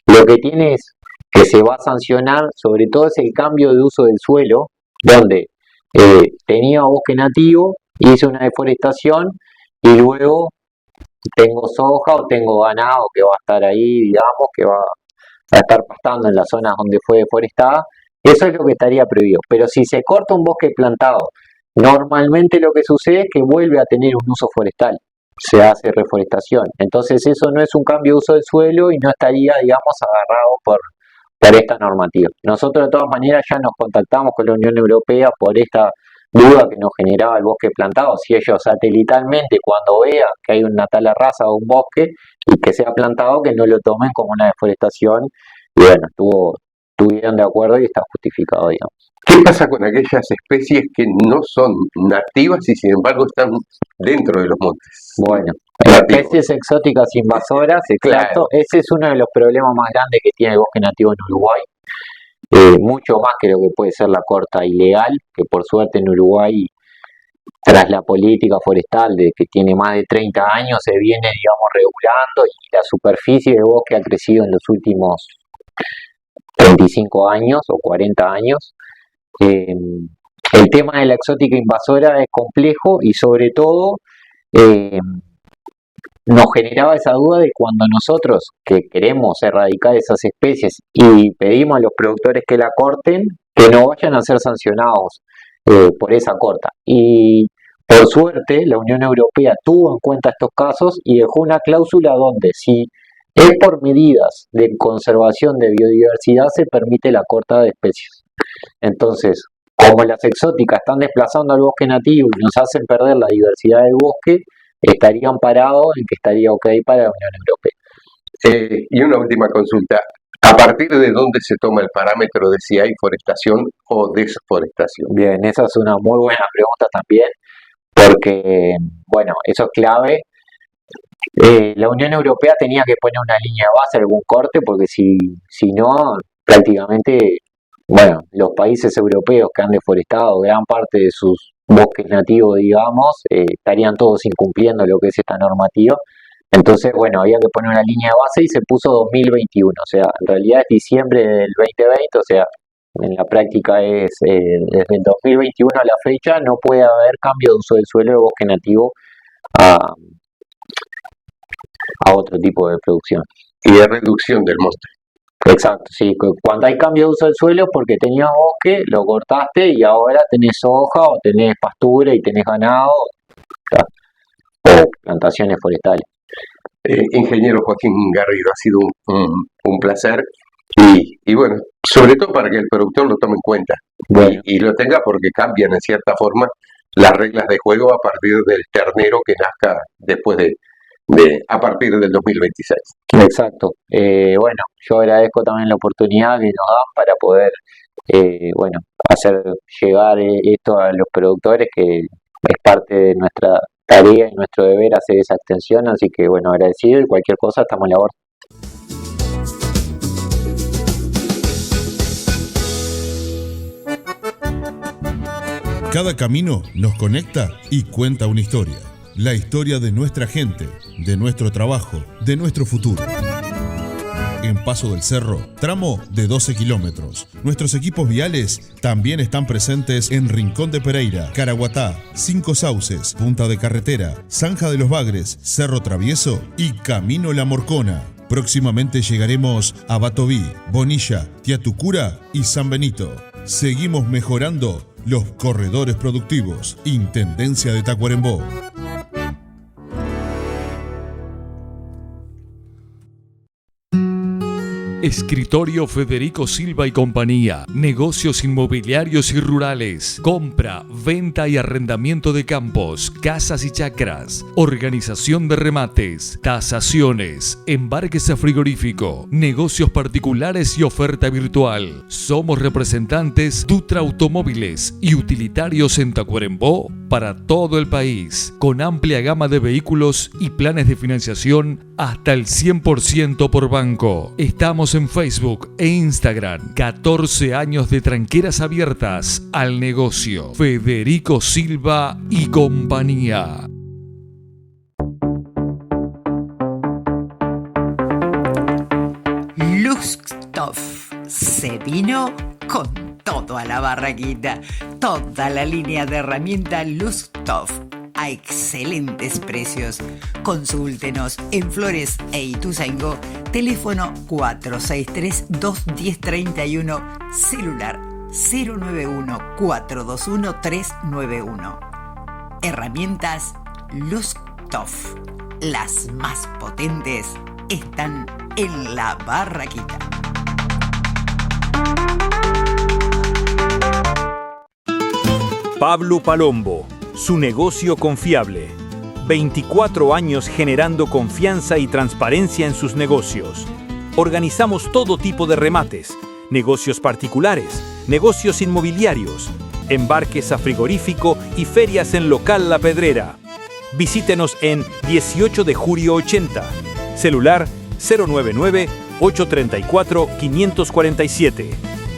Lo que tiene es que se va a sancionar, sobre todo, es el cambio de uso del suelo, donde tenía bosque nativo, hice una deforestación y luego tengo soja o tengo ganado que va a estar ahí, digamos, que va a estar pastando en las zonas donde fue deforestada. Eso es lo que estaría prohibido. Pero si se corta un bosque plantado, normalmente lo que sucede es que vuelve a tener un uso forestal, se hace reforestación. Entonces eso no es un cambio de uso del suelo y no estaría, digamos, agarrado por esta normativa. Nosotros de todas maneras ya nos contactamos con la Unión Europea por esta duda que nos generaba el bosque plantado. Si ellos satelitalmente, cuando vean que hay una tala rasa o un bosque y que sea plantado, que no lo tomen como una deforestación, y bueno, estuvieron de acuerdo y está justificado, digamos. ¿Qué pasa con aquellas especies que no son nativas y sin embargo están dentro de los montes? Bueno, nativos. Especies exóticas invasoras, exacto. Claro. Ese es uno de los problemas más grandes que tiene el bosque nativo en Uruguay. Mucho más que lo que puede ser la corta ilegal, que por suerte en Uruguay, tras la política forestal de que tiene más de 30 años, se viene, digamos, regulando, y la superficie de bosque ha crecido en los últimos 35 años o 40 años. El tema de la exótica invasora es complejo y sobre todo nos generaba esa duda de cuando nosotros que queremos erradicar esas especies y pedimos a los productores que la corten, que no vayan a ser sancionados por esa corta. Y por suerte la Unión Europea tuvo en cuenta estos casos y dejó una cláusula donde si es por medidas de conservación de biodiversidad se permite la corta de especies. Entonces, como las exóticas están desplazando al bosque nativo y nos hacen perder la diversidad del bosque, estarían parados en que estaría ok para la Unión Europea. Y una última consulta. ¿A partir de dónde se toma el parámetro de si hay forestación o desforestación? Bien, esa es una muy buena pregunta también, porque, bueno, eso es clave. La Unión Europea tenía que poner una línea de base, algún corte, porque si no, prácticamente, bueno, los países europeos que han deforestado gran parte de sus bosques nativos, digamos, estarían todos incumpliendo lo que es esta normativa. Entonces, bueno, había que poner una línea de base y se puso 2021, o sea, en realidad es diciembre del 2020, o sea, en la práctica es desde el 2021 a la fecha no puede haber cambio de uso del suelo de bosque nativo a otro tipo de producción. Y de reducción del monte. Exacto, sí, cuando hay cambio de uso del suelo porque tenías bosque, lo cortaste y ahora tenés soja o tenés pastura y tenés ganado o plantaciones forestales. Ingeniero Joaquín Garrido, ha sido un placer. Y bueno, sobre todo para que el productor lo tome en cuenta Bueno, y lo tenga, porque cambian en cierta forma las reglas de juego a partir del ternero que nazca después a partir del 2026. exacto. Bueno, yo agradezco también la oportunidad que nos dan para poder, bueno, hacer llegar esto a los productores, que es parte de nuestra tarea y nuestro deber hacer esa extensión, así que bueno, agradecido y cualquier cosa estamos a la orden. Cada camino nos conecta y cuenta una historia. La historia de nuestra gente, de nuestro trabajo, de nuestro futuro. En Paso del Cerro, tramo de 12 kilómetros. Nuestros equipos viales también están presentes en Rincón de Pereira, Caraguatá, Cinco Sauces, Punta de Carretera, Zanja de los Bagres, Cerro Travieso y Camino La Morcona. Próximamente llegaremos a Batoví, Bonilla, Tiatucura y San Benito. Seguimos mejorando los corredores productivos. Intendencia de Tacuarembó. Escritorio Federico Silva y Compañía. Negocios inmobiliarios y rurales. Compra, venta y arrendamiento de campos, casas y chacras. Organización de remates, tasaciones, embarques a frigorífico, negocios particulares y oferta virtual. Somos representantes Dutra Automóviles y utilitarios en Tacuarembó para todo el país, con amplia gama de vehículos y planes de financiación hasta el 100% por banco. Estamos en Facebook e Instagram. 14 años de tranqueras abiertas al negocio. Federico Silva y Compañía. Luxtoff se vino con todo a la barraquita. Toda la línea de herramientas Luxtoff a excelentes precios. Consúltenos en Flores e Ituzaingó. Teléfono 463-210-31. Celular 091-421-391. Herramientas Luxtoff. Las más potentes están en la barraquita. Pablo Palombo, su negocio confiable. 24 años generando confianza y transparencia en sus negocios. Organizamos todo tipo de remates, negocios particulares, negocios inmobiliarios, embarques a frigorífico y ferias en local La Pedrera. Visítenos en 18 de julio 80. Celular 099-834-547.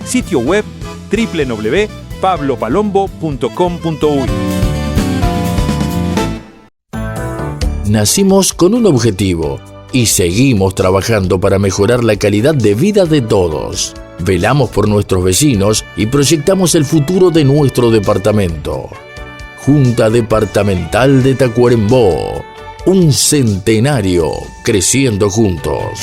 Sitio web www.pablopalombo.com.uy. Nacimos con un objetivo y seguimos trabajando para mejorar la calidad de vida de todos. Velamos por nuestros vecinos y proyectamos el futuro de nuestro departamento. Junta Departamental de Tacuarembó. Un centenario creciendo juntos.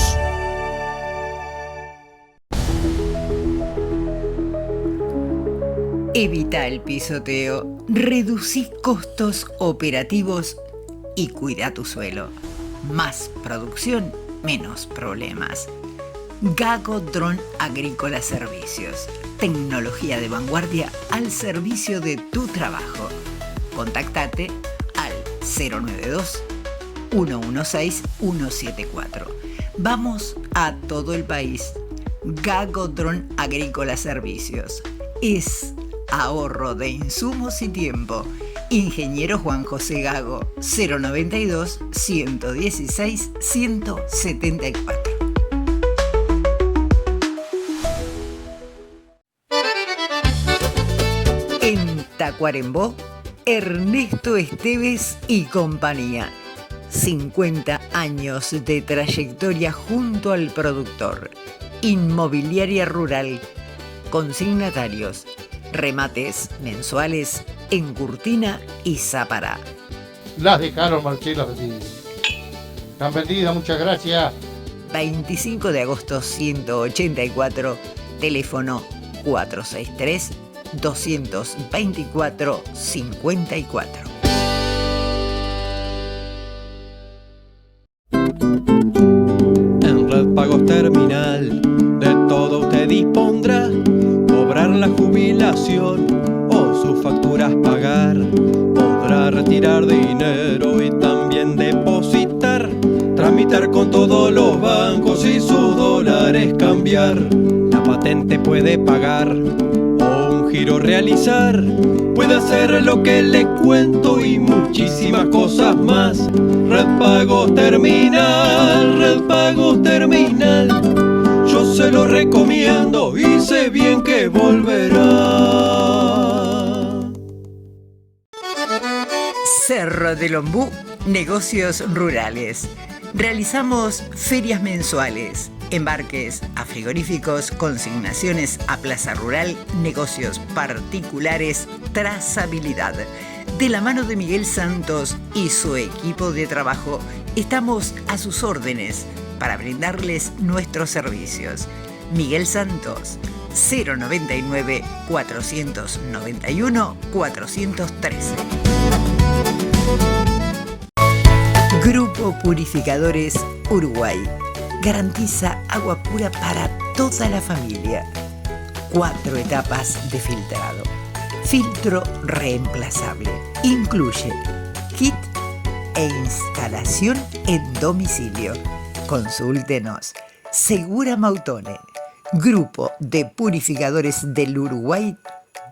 Evita el pisoteo, reducí costos operativos y cuida tu suelo. Más producción, menos problemas. Gago Dron Agrícola Servicios. Tecnología de vanguardia al servicio de tu trabajo. Contactate al 092-116-174. Vamos a todo el país. Gago Dron Agrícola Servicios. Es ahorro de insumos y tiempo. Ingeniero Juan José Gago, 092-116-174. En Tacuarembó, Ernesto Esteves y Compañía. 50 años de trayectoria junto al productor. Inmobiliaria rural. Consignatarios. Remates mensuales en Curtina y Zapará. Las dejaron, Marcelo, así. Están vendidas, muchas gracias. 25 de agosto 184, teléfono 463-224-54. En Red Pagos Terminal, de todo la jubilación o sus facturas pagar. Podrá retirar dinero y también depositar, tramitar con todos los bancos y sus dólares cambiar. La patente puede pagar o un giro realizar, puede hacer lo que le cuento y muchísimas cosas más. Red Pagos Terminal, Red Pagos Terminal, yo se lo recomiendo y sé bien que volverá. Cerro del Ombú, negocios rurales. Realizamos ferias mensuales, embarques a frigoríficos, consignaciones a plaza rural, negocios particulares, trazabilidad. De la mano de Miguel Santos y su equipo de trabajo, estamos a sus órdenes para brindarles nuestros servicios. Miguel Santos, 099 491 413. Grupo Purificadores Uruguay. Garantiza agua pura para toda la familia. 4 etapas de filtrado. Filtro reemplazable. Incluye kit e instalación en domicilio. Consúltenos. Segura Mautone. Grupo de Purificadores del Uruguay,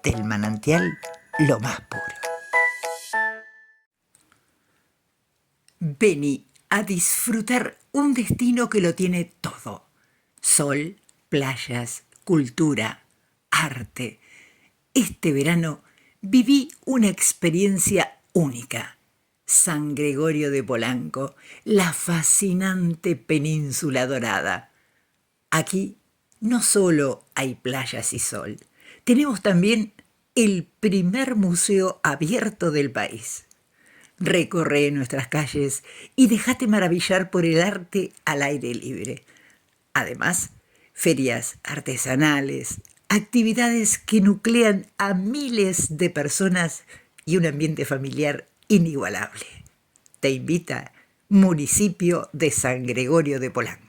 del manantial lo más puro. Vení a disfrutar un destino que lo tiene todo. Sol, playas, cultura, arte. Este verano viví una experiencia única. San Gregorio de Polanco, la fascinante península dorada. Aquí no solo hay playas y sol, tenemos también el primer museo abierto del país. Recorre nuestras calles y déjate maravillar por el arte al aire libre. Además, ferias artesanales, actividades que nuclean a miles de personas y un ambiente familiar inigualable. Te invita Municipio de San Gregorio de Polanco.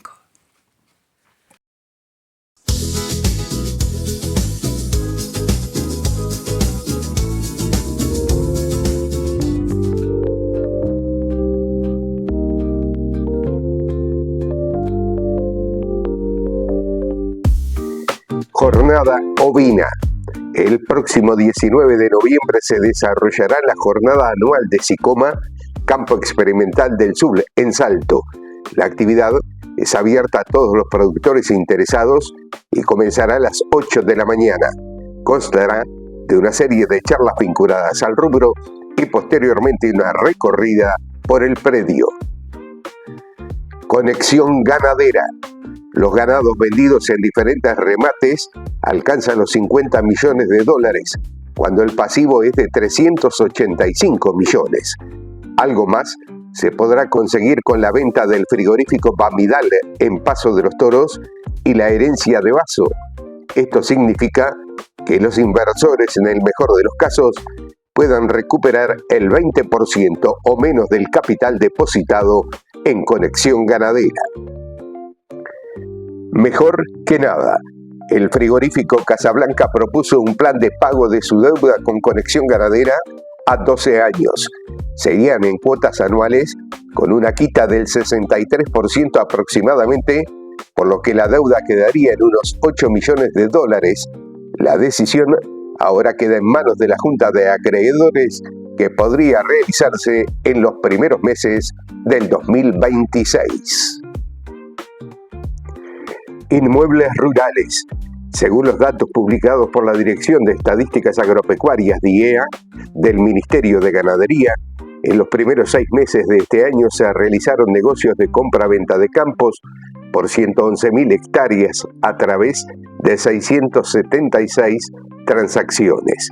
Jornada ovina. El próximo 19 de noviembre se desarrollará la jornada anual de Sicoma, Campo Experimental del Sur, en Salto. La actividad es abierta a todos los productores interesados y comenzará a las 8 de la mañana. Constará de una serie de charlas vinculadas al rubro y posteriormente una recorrida por el predio. Conexión ganadera. Los ganados vendidos en diferentes remates alcanzan los 50 millones de dólares, cuando el pasivo es de 385 millones. Algo más se podrá conseguir con la venta del frigorífico Bamidal en Paso de los Toros y la herencia de Vaso. Esto significa que los inversores, en el mejor de los casos, puedan recuperar el 20% o menos del capital depositado en Conexión Ganadera. Mejor que nada, el frigorífico Casablanca propuso un plan de pago de su deuda con Conexión Ganadera a 12 años. Serían en cuotas anuales con una quita del 63% aproximadamente, por lo que la deuda quedaría en unos 8 millones de dólares. La decisión ahora queda en manos de la Junta de Acreedores, que podría realizarse en los primeros meses del 2026. Inmuebles rurales. Según los datos publicados por la Dirección de Estadísticas Agropecuarias DIEA del Ministerio de Ganadería, en los primeros 6 meses de este año se realizaron negocios de compra-venta de campos por 111.000 hectáreas a través de 676 transacciones.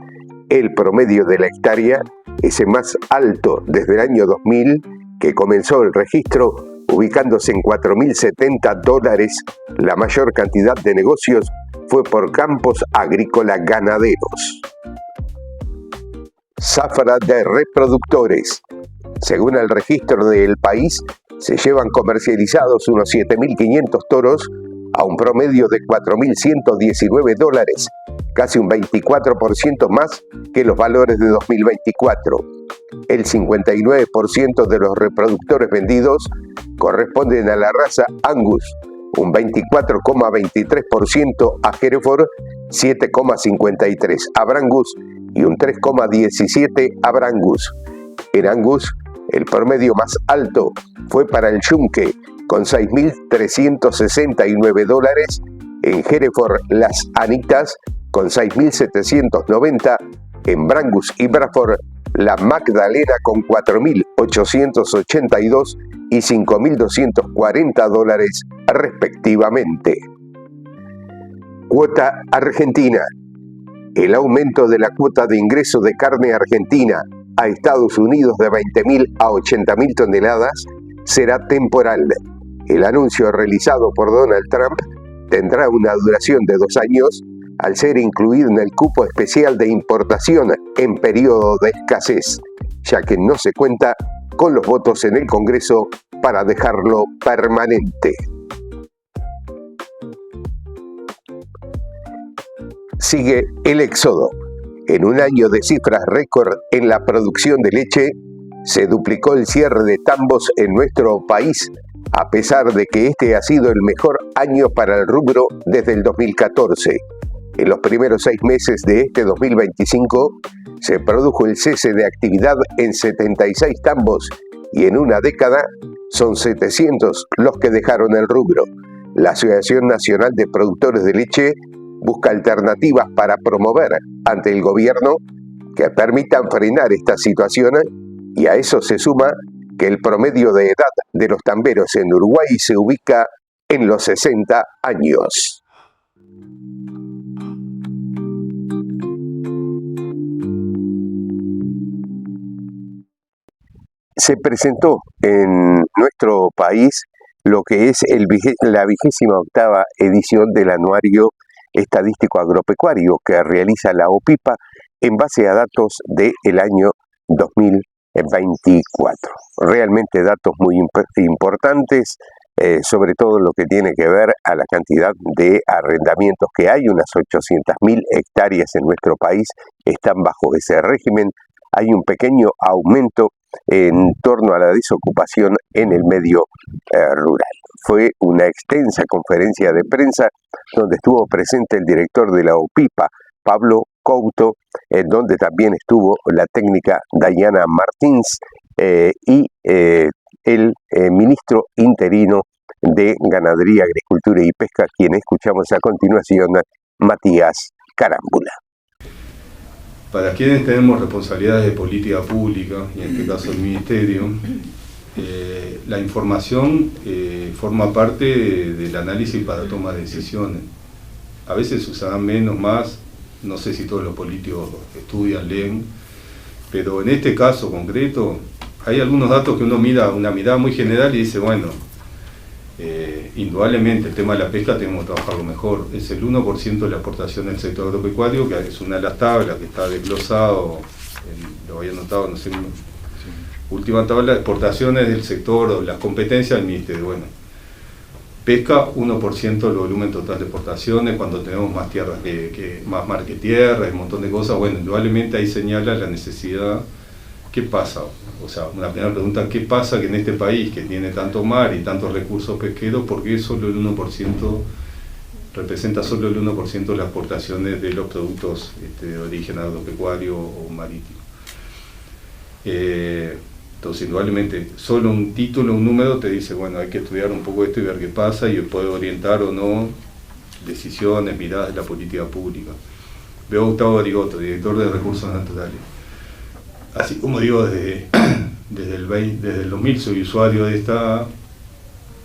El promedio de la hectárea es el más alto desde el año 2000, que comenzó el registro, ubicándose en $4.070. La mayor cantidad de negocios fue por campos agrícolas ganaderos. Zafra de reproductores. Según el registro del país, se llevan comercializados unos 7.500 toros a un promedio de $4.119, casi un 24% más que los valores de 2024. El 59% de los reproductores vendidos corresponden a la raza Angus, un 24,23% a Hereford, 7,53% a Brangus y un 3,17% a Brangus. En Angus, el promedio más alto fue para el Yunque, con $6.369, en Hereford las Anitas, con $6.790, en Brangus y Bradford la Magdalena, con $4.882 y $5.240 respectivamente. Cuota argentina. El aumento de la cuota de ingreso de carne argentina a Estados Unidos de 20.000 a 80.000 toneladas será temporal. El anuncio realizado por Donald Trump tendrá una duración de 2 años al ser incluido en el cupo especial de importación en periodo de escasez, ya que no se cuenta con los votos en el Congreso para dejarlo permanente. Sigue el éxodo. En un año de cifras récord en la producción de leche, se duplicó el cierre de tambos en nuestro país, a pesar de que este ha sido el mejor año para el rubro desde el 2014. En los primeros 6 meses de este 2025, se produjo el cese de actividad en 76 tambos y en una década son 700 los que dejaron el rubro. La Asociación Nacional de Productores de Leche busca alternativas para promover ante el gobierno que permitan frenar esta situación, y a eso se suma que el promedio de edad de los tamberos en Uruguay se ubica en los 60 años. Se presentó en nuestro país lo que es la 28ª edición del Anuario Estadístico Agropecuario que realiza la OPIPA en base a datos del año 2024. Realmente datos muy importantes, sobre todo lo que tiene que ver a la cantidad de arrendamientos que hay. Unas 800.000 hectáreas en nuestro país están bajo ese régimen. Hay un pequeño aumento en torno a la desocupación en el medio rural. Fue una extensa conferencia de prensa donde estuvo presente el director de la OPIPA, Pablo Couto, donde también estuvo la técnica Dayana Martins y el ministro interino de Ganadería, Agricultura y Pesca, quien escuchamos a continuación, Matías Carámbula. Para quienes tenemos responsabilidades de política pública, y en este caso el Ministerio, la información forma parte del análisis para tomar decisiones. A veces se usarán menos, más, no sé si todos los políticos estudian, leen, pero en este caso concreto hay algunos datos que uno mira, una mirada muy general y dice, bueno, indudablemente el tema de la pesca tenemos que trabajarlo mejor. Es el 1% de la exportación del sector agropecuario, que es una de las tablas que está desglosado, lo había notado, no sé, última tabla de exportaciones del sector o las competencias del Ministerio. Bueno, pesca 1% del volumen total de exportaciones, cuando tenemos más tierra más mar que tierra, un montón de cosas. Bueno, indudablemente ahí señala la necesidad. ¿Qué pasa? O sea, una primera pregunta, ¿qué pasa que en este país que tiene tanto mar y tantos recursos pesqueros, por qué solo el 1% representa solo el 1% de las exportaciones de los productos de origen agropecuario o marítimo? Entonces, indudablemente, solo un título, un número te dice, bueno, hay que estudiar un poco esto y ver qué pasa y poder orientar o no decisiones, miradas de la política pública. Veo a Gustavo Garigoto, director de Recursos Naturales. Así como digo, desde el 2000 soy usuario de esta,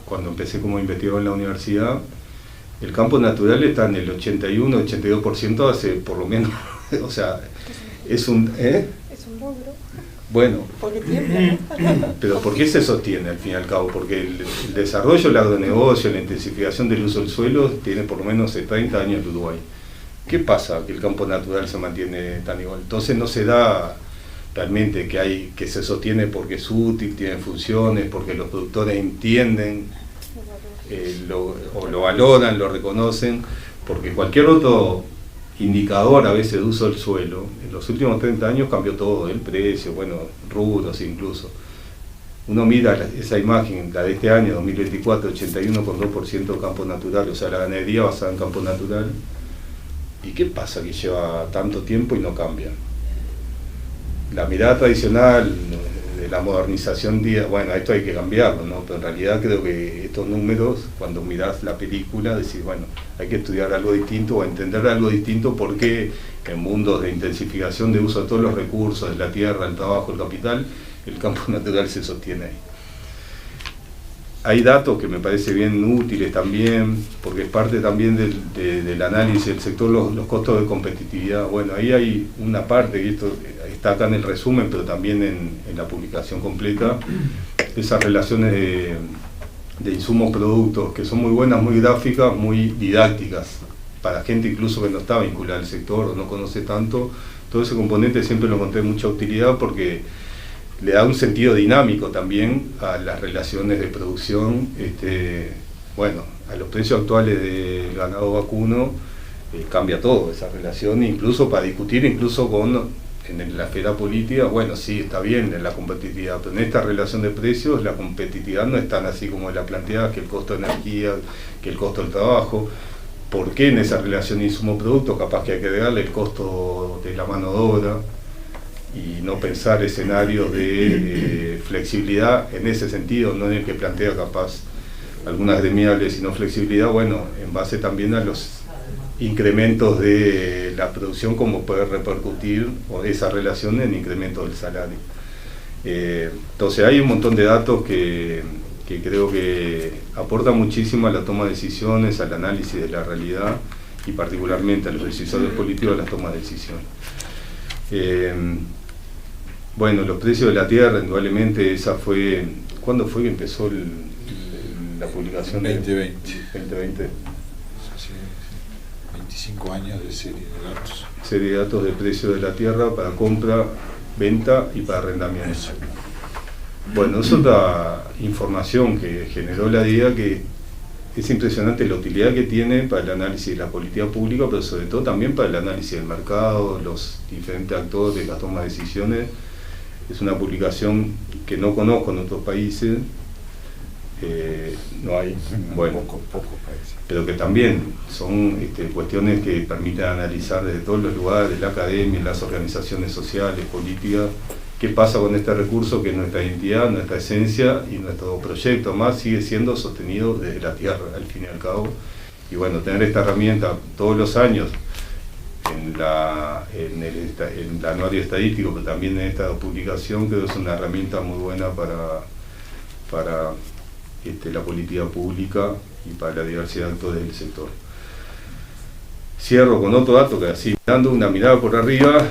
cuando empecé como investigador en la universidad, el campo natural está en el 81-82% hace por lo menos, o sea, es un... Es un logro. Bueno, pero ¿por qué se sostiene al fin y al cabo? Porque el desarrollo del agronegocio, la intensificación del uso del suelo tiene por lo menos 30 años en Uruguay. ¿Qué pasa que el campo natural se mantiene tan igual? Entonces no se da realmente que se sostiene porque es útil, tiene funciones, porque los productores entienden lo valoran, lo reconocen, porque cualquier otro indicador a veces de uso del suelo, en los últimos 30 años cambió todo, el precio, bueno, rubros incluso. Uno mira esa imagen, la de este año, 2024, 81,2% campo natural, o sea, la ganadería basada en campo natural. ¿Y qué pasa que lleva tanto tiempo y no cambia? La mirada tradicional de la modernización, bueno, esto hay que cambiarlo, ¿no? Pero en realidad creo que estos números, cuando mirás la película, decís, bueno, hay que estudiar algo distinto o entender algo distinto, porque en mundos de intensificación de uso de todos los recursos, de la tierra, el trabajo, el capital, el campo natural se sostiene ahí. Hay datos que me parece bien útiles también, porque es parte también del análisis del sector, los costos de competitividad. Bueno, ahí hay una parte, y esto está acá en el resumen, pero también en la publicación completa, esas relaciones de insumos-productos, que son muy buenas, muy gráficas, muy didácticas, para gente incluso que no está vinculada al sector o no conoce tanto. Todo ese componente siempre lo encontré mucha utilidad, porque le da un sentido dinámico también a las relaciones de producción. Bueno, a los precios actuales del ganado vacuno cambia todo esa relación, incluso para discutir, incluso en la esfera política. Bueno, sí, está bien en la competitividad, pero en esta relación de precios la competitividad no es tan así como la planteada, que el costo de energía, que el costo del trabajo. ¿Por qué en esa relación insumo-producto capaz que hay que agregarle el costo de la mano de obra? Y no pensar escenarios de flexibilidad en ese sentido, no en el que plantea capaz algunas gremiales, sino flexibilidad, bueno, en base también a los incrementos de la producción, como puede repercutir o esa relación en incremento del salario. Entonces hay un montón de datos que creo que aportan muchísimo a la toma de decisiones, al análisis de la realidad y particularmente a los decisores políticos a la toma de decisiones. Bueno, los precios de la tierra, indudablemente, esa fue... ¿Cuándo fue que empezó la publicación? 2020. 2020. Sí, 25 años de serie de datos. Serie de datos de precios de la tierra para compra, venta y para arrendamiento. Eso. Bueno, es otra información que generó la DIA, que es impresionante la utilidad que tiene para el análisis de la política pública, pero sobre todo también para el análisis del mercado, los diferentes actores, las tomas de decisiones. Es una publicación que no conozco en otros países, no hay, bueno, pocos países, pero que también son cuestiones que permiten analizar desde todos los lugares, la academia, las organizaciones sociales, políticas, qué pasa con este recurso que es nuestra identidad, nuestra esencia, y nuestro proyecto más sigue siendo sostenido desde la tierra, al fin y al cabo. Y bueno, tener esta herramienta todos los años en el anuario estadístico, pero también en esta publicación, creo que es una herramienta muy buena para la política pública y para la diversidad de actores del sector. Cierro con otro dato que, así dando una mirada por arriba,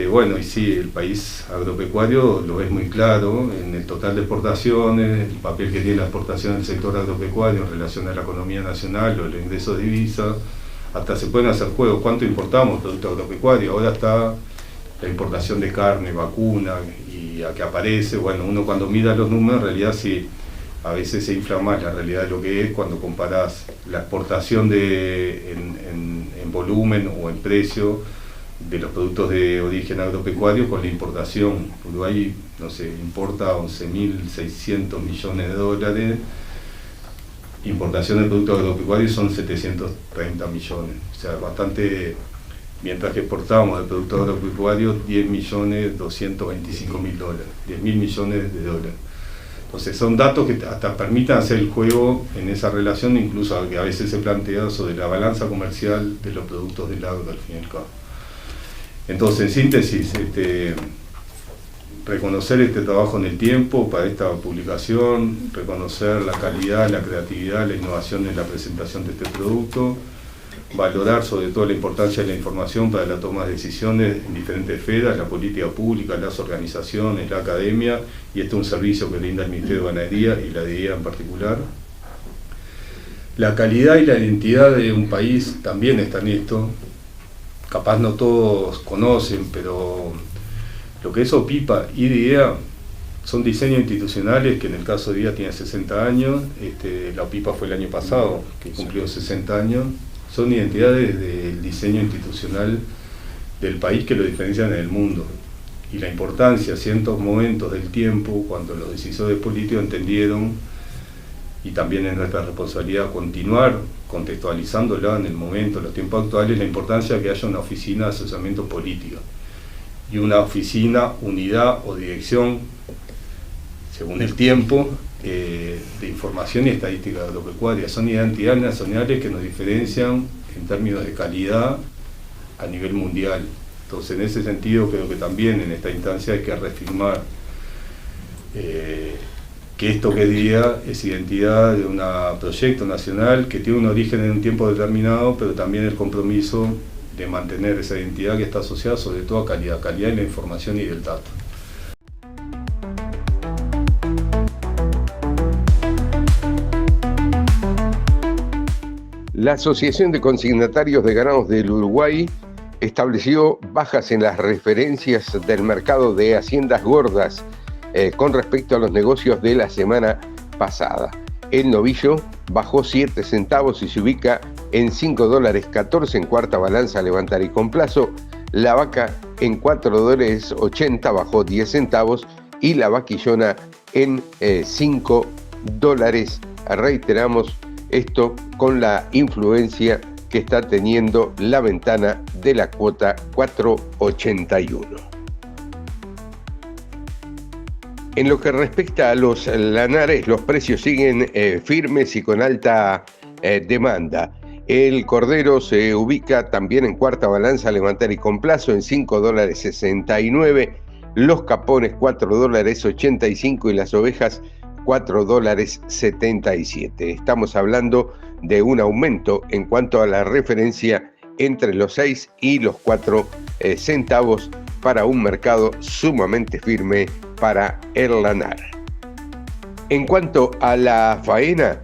bueno, y sí, el país agropecuario lo es muy claro en el total de exportaciones, el papel que tiene la exportación del sector agropecuario en relación a la economía nacional o el ingreso de divisas. Hasta se pueden hacer juegos, ¿cuánto importamos producto agropecuario? Ahora está la importación de carne, vacuna, y a que aparece, bueno, uno cuando mira los números, en realidad sí, a veces se infla más la realidad de lo que es cuando comparás la exportación en volumen o en precio de los productos de origen agropecuario con la importación. Uruguay, no sé, importa 11.600 millones de dólares, importación de productos agropecuarios son 730 millones, o sea, bastante, mientras que exportamos de productos agropecuarios 10.225.000 dólares, 10.000 millones de dólares. Entonces son datos que hasta permiten hacer el juego en esa relación, incluso que a veces se plantea sobre la balanza comercial de los productos del agro, al fin y al cabo. Entonces, en síntesis, reconocer este trabajo en el tiempo para esta publicación, reconocer la calidad, la creatividad, la innovación en la presentación de este producto, valorar sobre todo la importancia de la información para la toma de decisiones en diferentes esferas, la política pública, las organizaciones, la academia, y este es un servicio que brinda el Ministerio de Ganadería y la DIA en particular. La calidad y la identidad de un país también está en esto. Capaz no todos conocen, pero lo que es OPIPA y DIA son diseños institucionales que en el caso de Díaz tiene 60 años, la OPIPA fue el año pasado, que cumplió 60 años. Son identidades del diseño institucional del país que lo diferencian en el mundo. Y la importancia, ciertos momentos del tiempo, cuando los decisores políticos entendieron, y también es nuestra responsabilidad continuar contextualizándola en el momento, en los tiempos actuales, la importancia de que haya una oficina de asesoramiento político y una oficina, unidad o dirección, según el tiempo, de información y estadística agropecuaria. Son identidades nacionales que nos diferencian en términos de calidad a nivel mundial. Entonces, en ese sentido, creo que también en esta instancia hay que reafirmar que esto que diga es identidad de un proyecto nacional que tiene un origen en un tiempo determinado, pero también el compromiso de mantener esa identidad que está asociada sobre todo a calidad de la información y del dato. La Asociación de Consignatarios de Ganados del Uruguay estableció bajas en las referencias del mercado de haciendas gordas con respecto a los negocios de la semana pasada. El novillo bajó 7 centavos y se ubica en $5.14 en cuarta balanza a levantar y con plazo. La vaca en $4.80 bajó 10 centavos y la vaquillona en $5. Reiteramos esto con la influencia que está teniendo la ventana de la cuota 481. En lo que respecta a los lanares, los precios siguen firmes y con alta demanda. El cordero se ubica también en cuarta balanza a levantar y con plazo en $5.69, los capones $4.85 y las ovejas $4.77. Estamos hablando de un aumento en cuanto a la referencia entre los 6 y los 4 centavos para un mercado sumamente firme para el lanar. En cuanto a la faena,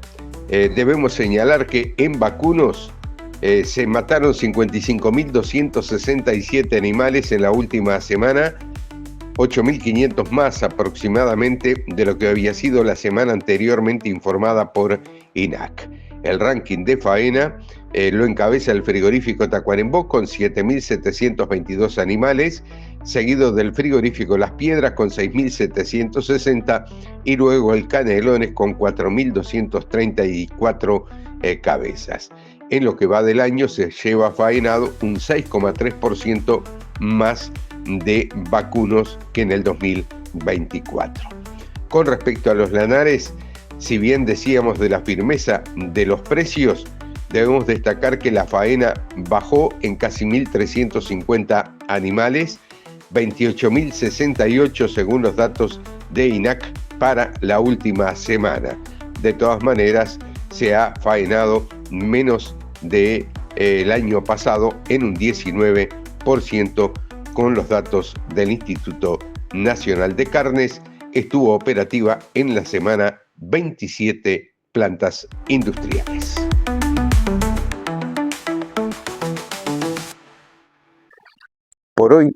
debemos señalar que en vacunos se mataron 55.267 animales en la última semana, 8.500 más aproximadamente de lo que había sido la semana anteriormente informada por INAC. El ranking de faena lo encabeza el frigorífico Tacuarembó con 7.722 animales, seguido del frigorífico Las Piedras con 6.760 y luego el Canelones con 4.234 cabezas. En lo que va del año se lleva faenado un 6,3% más de vacunos que en el 2024. Con respecto a los lanares, si bien decíamos de la firmeza de los precios, debemos destacar que la faena bajó en casi 1.350 animales, 28.068 según los datos de INAC para la última semana. De todas maneras, se ha faenado menos del año pasado en un 19% con los datos del Instituto Nacional de Carnes. Estuvo operativa en la semana 27 plantas industriales. Por hoy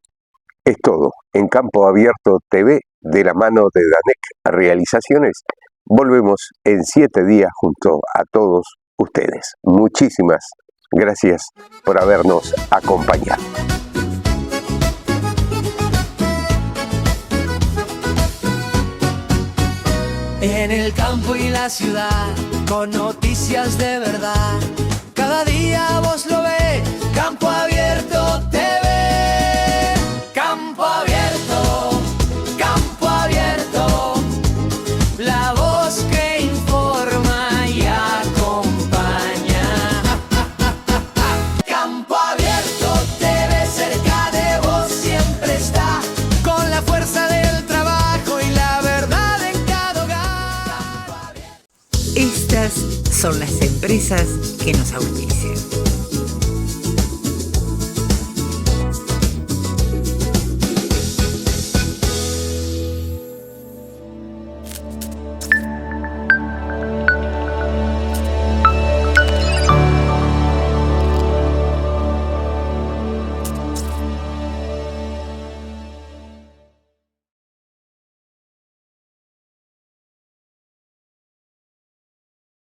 es todo. En Campo Abierto TV, de la mano de Danec Realizaciones, volvemos en 7 días junto a todos ustedes. Muchísimas gracias por habernos acompañado. En el campo y la ciudad, con noticias de verdad, cada día vos lo ves, Campo Abierto TV. Campo Abierto, Campo Abierto, la voz que informa y acompaña. Campo Abierto TV, cerca de vos siempre está, con la fuerza del trabajo y la verdad en cada hogar. Estas son las empresas que nos auspician.